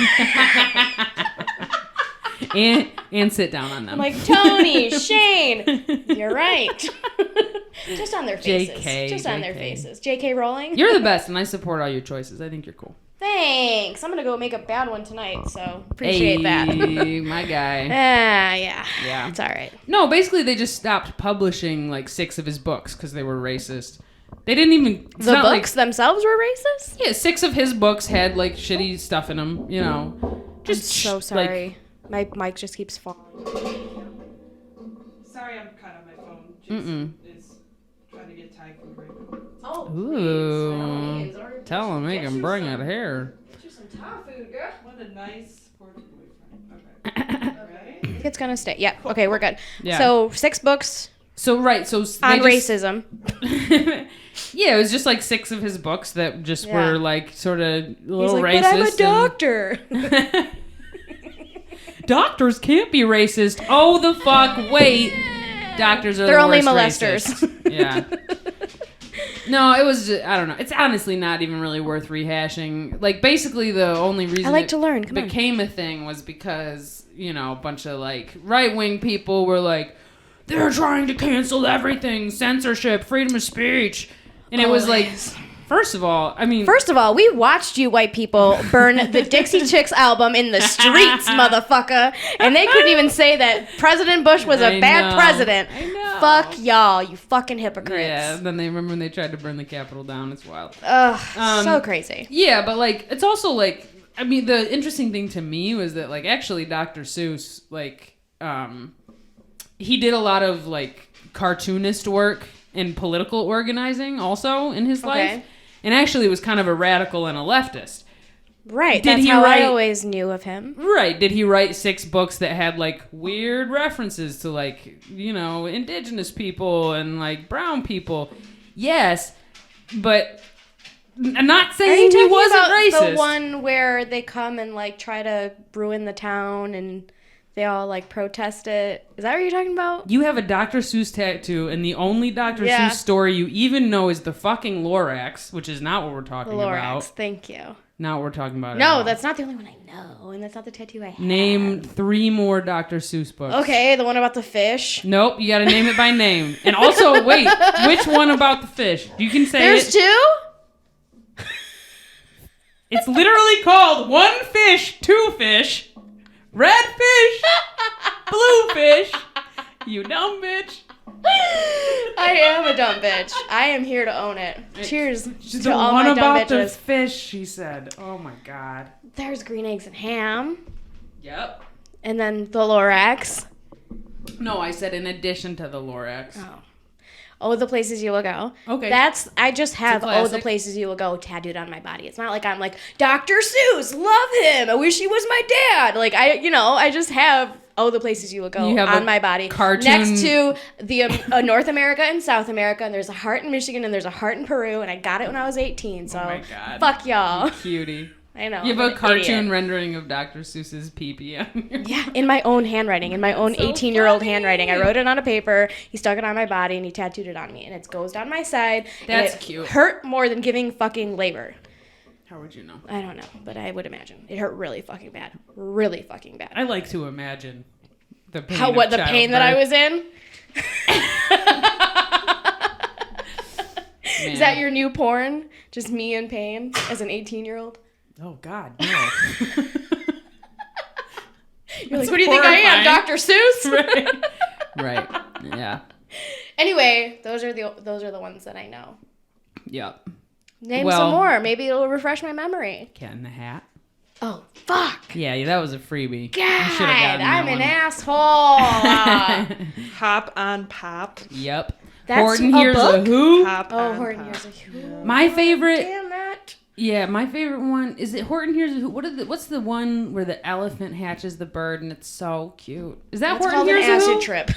Speaker 2: and sit down on them.
Speaker 1: I'm like, Tony, Shane, you're right. Just on their faces. Just on their faces. J.K. Rowling?
Speaker 2: You're the best, and I support all your choices. I think you're cool.
Speaker 1: Thanks. I'm going to go make a bad one tonight, so appreciate that.
Speaker 2: My guy.
Speaker 1: Yeah.
Speaker 2: Yeah.
Speaker 1: It's all right.
Speaker 2: No, basically they just stopped publishing like 6 of his books because they were racist. They didn't even...
Speaker 1: The books themselves were racist?
Speaker 2: Yeah, 6 of his books had like shitty stuff in them, you know.
Speaker 1: Just I'm so sorry. My mic just keeps falling.
Speaker 4: Sorry, I'm kind of my phone. Jason is trying to get Thai food right now.
Speaker 1: Oh,
Speaker 2: ooh. Tell him, make him bring it here.
Speaker 1: Get you some Thai food, girl.
Speaker 4: What a nice supportive boyfriend. Okay.
Speaker 1: I think it's gonna stay. Yeah. Okay, we're good.
Speaker 2: Yeah.
Speaker 1: So 6 books.
Speaker 2: So on
Speaker 1: racism.
Speaker 2: Yeah, it was just like 6 of his books that just were like sort of a little racist.
Speaker 1: But I'm a doctor.
Speaker 2: Doctors can't be racist. Oh, the fuck. Wait. Doctors are the worst
Speaker 1: molesters.
Speaker 2: Racists. Yeah. No, it was just, I don't know. It's honestly not even really worth rehashing. Like, basically the only reason
Speaker 1: I like to learn.
Speaker 2: Come became a thing was because, you know, a bunch of, like, right-wing people were like, they're trying to cancel everything. Censorship, freedom of speech. And it was like... First of all,
Speaker 1: we watched you white people burn the Dixie Chicks album in the streets, motherfucker. And they couldn't even say that President Bush was a bad president.
Speaker 2: I know.
Speaker 1: Fuck y'all, you fucking hypocrites.
Speaker 2: Yeah, then they remember when they tried to burn the Capitol down. It's wild.
Speaker 1: Ugh, so crazy.
Speaker 2: Yeah, but, like, it's also, like, I mean, the interesting thing to me was that, like, actually Dr. Seuss, like, he did a lot of, like, cartoonist work and political organizing also in his life. And actually was kind of a radical and a leftist.
Speaker 1: Right. That's how I always knew of him.
Speaker 2: Right. Did he write 6 books that had, like, weird references to, like, you know, indigenous people and, like, brown people? Yes. But I'm not saying he wasn't racist.
Speaker 1: The one where they come and, like, try to ruin the town and They all like protest it. Is that what you're talking about?
Speaker 2: You have a Dr. Seuss tattoo, and the only Dr. Seuss story you even know is the fucking Lorax, which is not what we're talking about.
Speaker 1: Thank you.
Speaker 2: Not what we're talking about.
Speaker 1: No, that's not the only one I know, and that's not the tattoo I have.
Speaker 2: Name 3 more Dr. Seuss books.
Speaker 1: Okay, the one about the fish.
Speaker 2: Nope, you got to name it by name. And also, wait, which one about the fish? You can say
Speaker 1: There's 2?
Speaker 2: It's literally called One Fish, Two Fish. Red fish, blue fish, you dumb bitch.
Speaker 1: I am a dumb bitch. I am here to own it. Cheers
Speaker 2: She's
Speaker 1: to
Speaker 2: the
Speaker 1: all
Speaker 2: one
Speaker 1: my dumb
Speaker 2: about the
Speaker 1: bitches.
Speaker 2: fish, she said. Oh my god.
Speaker 1: There's green eggs and ham.
Speaker 2: Yep.
Speaker 1: And then the Lorax.
Speaker 2: No, I said in addition to the Lorax.
Speaker 1: Oh, the places you will go.
Speaker 2: Okay.
Speaker 1: I just have the places you will go tattooed on my body. It's not like I'm like, Dr. Seuss, love him. I wish he was my dad. Like, I just have the places you will go on my body.
Speaker 2: Cartoon.
Speaker 1: Next to the North America and South America, and there's a heart in Michigan, and there's a heart in Peru, and I got it when I was 18, so
Speaker 2: oh my God.
Speaker 1: Fuck y'all.
Speaker 2: You cutie.
Speaker 1: I know.
Speaker 2: You have a cartoon rendering of Dr. Seuss's pee-pee on your
Speaker 1: Yeah, in my own handwriting, in my own 18-year-old handwriting. I wrote it on a paper, he stuck it on my body, and he tattooed it on me. And it goes down my side.
Speaker 2: That's
Speaker 1: and it
Speaker 2: cute.
Speaker 1: Hurt more than giving fucking labor.
Speaker 2: How would you know?
Speaker 1: I don't know, but I would imagine. It hurt really fucking bad. Really fucking bad.
Speaker 2: I like to imagine the pain
Speaker 1: the pain that I was in? Is that your new porn? Just me in pain as an 18-year-old?
Speaker 2: Oh, God, no.
Speaker 1: You're like, what do you think I am, Dr. Seuss?
Speaker 2: Right. Yeah.
Speaker 1: Anyway, those are the ones that I know.
Speaker 2: Yep.
Speaker 1: Name some more. Maybe it'll refresh my memory.
Speaker 2: Cat in the Hat.
Speaker 1: Oh, fuck.
Speaker 2: Yeah, that was a freebie.
Speaker 1: God, I'm an asshole.
Speaker 4: Hop on Pop.
Speaker 2: Yep.
Speaker 1: That's
Speaker 2: Horton
Speaker 1: a
Speaker 2: Hears
Speaker 1: book?
Speaker 2: a Who.
Speaker 1: Horton Hears a Who.
Speaker 2: My favorite.
Speaker 1: Damn that.
Speaker 2: Yeah, my favorite one is it Horton Hears a Who. What's the one where the elephant hatches the bird and it's so cute? Is that
Speaker 1: That's
Speaker 2: Horton Hears a Who?
Speaker 1: That's called an acid trip.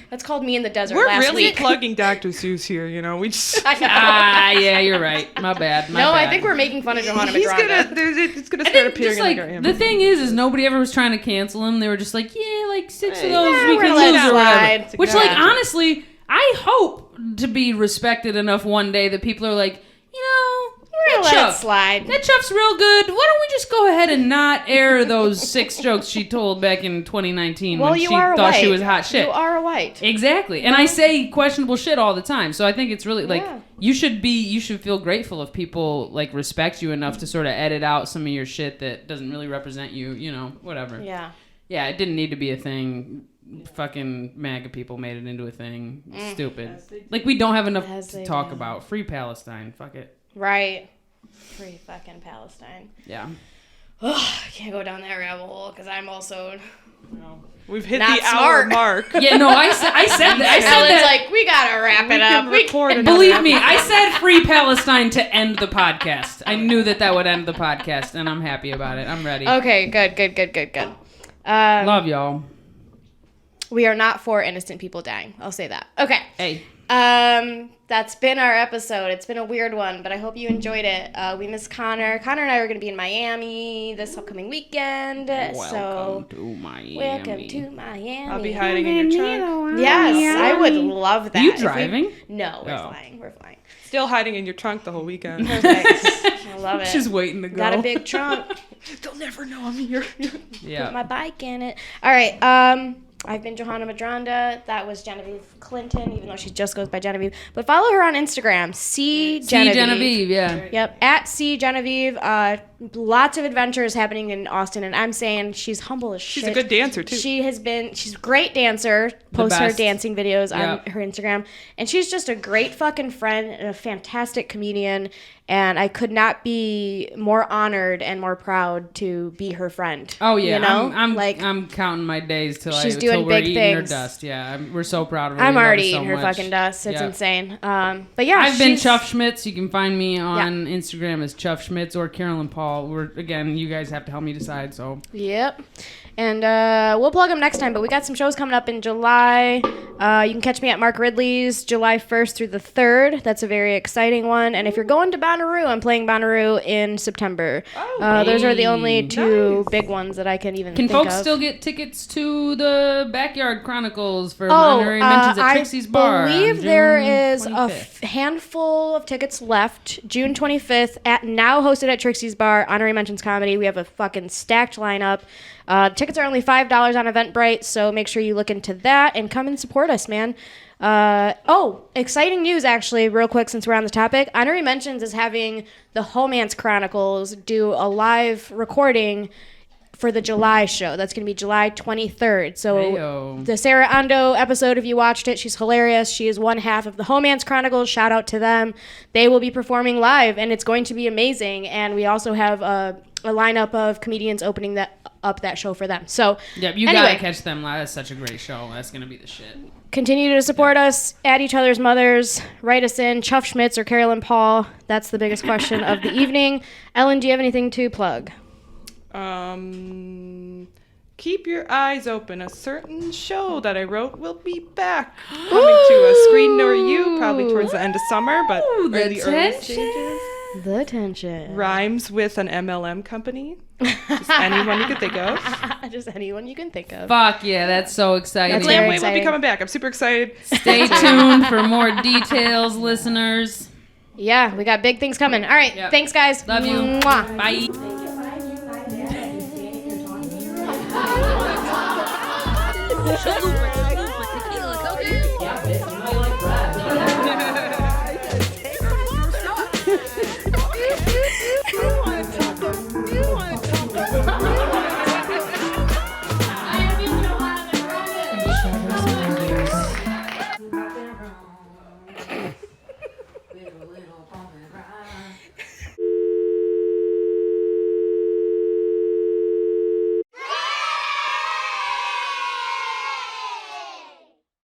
Speaker 1: That's called Me in the Desert.
Speaker 4: We're
Speaker 1: last
Speaker 4: really
Speaker 1: week.
Speaker 4: plugging Dr. Seuss here, you know. We just
Speaker 2: yeah, you're right. My bad.
Speaker 1: I think we're making fun of Johanna Medranda.
Speaker 4: It's gonna start appearing
Speaker 2: like,
Speaker 4: in
Speaker 2: the thing is nobody ever was trying to cancel him. They were just like, yeah, like 6 of those we
Speaker 1: we're
Speaker 2: can
Speaker 1: gonna let
Speaker 2: lose
Speaker 1: it
Speaker 2: or whatever.
Speaker 1: slide.
Speaker 2: Which, like, honestly, I hope to be respected enough one day that people are like,
Speaker 1: We're gonna let it slide.
Speaker 2: That chuff's real good. Why don't we just go ahead and not air those 6 jokes she told back in 2019 when she thought she was hot shit?
Speaker 1: You are a white.
Speaker 2: Exactly. And I say questionable shit all the time. So I think it's really like you should feel grateful if people like respect you enough to sort of edit out some of your shit that doesn't really represent you, whatever.
Speaker 1: Yeah.
Speaker 2: Yeah, it didn't need to be a thing. Fucking MAGA people made it into a thing. It's stupid. Like we don't have enough to talk about. Free Palestine. Fuck it.
Speaker 1: Right. Free fucking Palestine.
Speaker 2: Yeah.
Speaker 1: I can't go down that rabbit hole because I'm also
Speaker 4: We've hit
Speaker 1: not
Speaker 4: the hour
Speaker 1: smart.
Speaker 4: mark.
Speaker 2: Yeah, no, I said that. I said
Speaker 1: Ellen's
Speaker 2: that.
Speaker 1: like, we gotta wrap it up.
Speaker 2: Believe me, I said Free Palestine to end the podcast. I knew that would end the podcast, and I'm happy about it. I'm ready.
Speaker 1: Okay, good.
Speaker 2: Love y'all.
Speaker 1: We are not for innocent people dying. I'll say that. Okay.
Speaker 2: Hey.
Speaker 1: That's been our episode. It's been a weird one, but I hope you enjoyed it. We miss Connor. Connor and I are going to be in Miami this upcoming weekend.
Speaker 2: Welcome to Miami.
Speaker 4: I'll be hiding in your trunk.
Speaker 1: Yes, I would love that.
Speaker 2: Are you driving?
Speaker 1: No, we're flying.
Speaker 4: Still hiding in your trunk the whole weekend.
Speaker 1: Perfect. I love it.
Speaker 2: She's waiting to go.
Speaker 1: Got a big trunk.
Speaker 4: They'll never know I'm here.
Speaker 1: Put my bike in it. All right. I've been Johanna Medranda. That was Genivive Clinton, even though she just goes by Genivive. But follow her on Instagram, Genivive.
Speaker 2: Yeah.
Speaker 1: Yep, at Genivive. Lots of adventures happening in Austin, and I'm saying she's humble as shit.
Speaker 4: She's a good dancer, too.
Speaker 1: She's a great dancer. Posts her dancing videos on her Instagram. And she's just a great fucking friend and a fantastic comedian. And I could not be more honored and more proud to be her friend.
Speaker 2: Oh yeah,
Speaker 1: I'm
Speaker 2: counting my days till
Speaker 1: doing
Speaker 2: we're
Speaker 1: big
Speaker 2: eating
Speaker 1: things.
Speaker 2: her dust. Yeah, we're so proud of her.
Speaker 1: I'm already eating her fucking dust. It's insane. But yeah,
Speaker 2: I've been Chuff Schmitz. You can find me on Instagram as Chuff Schmitz or Carolyn Paul. all. You guys have to help me decide. So.
Speaker 1: Yep. And we'll plug them next time, but we got some shows coming up in July. You can catch me at Mark Ridley's July 1st through the 3rd. That's a very exciting one. And if you're going to Bonnaroo, I'm playing Bonnaroo in September. Those are the only two big ones that I can even think of.
Speaker 2: Can folks still get tickets to the Backyard Chronicles for Honorary Mentions at Trixie's Bar?
Speaker 1: I believe there is a handful of tickets left. June 25th, now hosted at Trixie's Bar, Honorary Mentions Comedy. We have a fucking stacked lineup. Tickets are only $5 on Eventbrite, so make sure you look into that and come and support us, man. Exciting news, actually, real quick, since we're on the topic. Honorary Mentions is having the Homance Chronicles do a live recording for the July show. That's going to be July 23rd. So the Sarah Ando episode, if you watched it, she's hilarious. She is one half of the Homance Chronicles. Shout out to them. They will be performing live, and it's going to be amazing. And we also have a lineup of comedians opening up that show for them. So
Speaker 2: you gotta catch them live. That's such a great show. That's gonna be the shit.
Speaker 1: Continue to support us at each other's mothers. Write us in, Chuff Schmitz or Carolyn Paul. That's the biggest question of the evening. Ellen, do you have anything to plug?
Speaker 4: Keep your eyes open. A certain show that I wrote will be back, coming to a screen near you, probably towards the end of summer, but early stages.
Speaker 1: The tension.
Speaker 4: Rhymes with an MLM company. Just anyone you can think of.
Speaker 1: Just anyone you can think of.
Speaker 2: Fuck yeah, that's so exciting.
Speaker 4: Lamway will be coming back. I'm super excited.
Speaker 2: Stay tuned for more details, listeners.
Speaker 1: Yeah, we got big things coming. All right, thanks, guys.
Speaker 2: Love you.
Speaker 1: Mwah.
Speaker 2: Bye.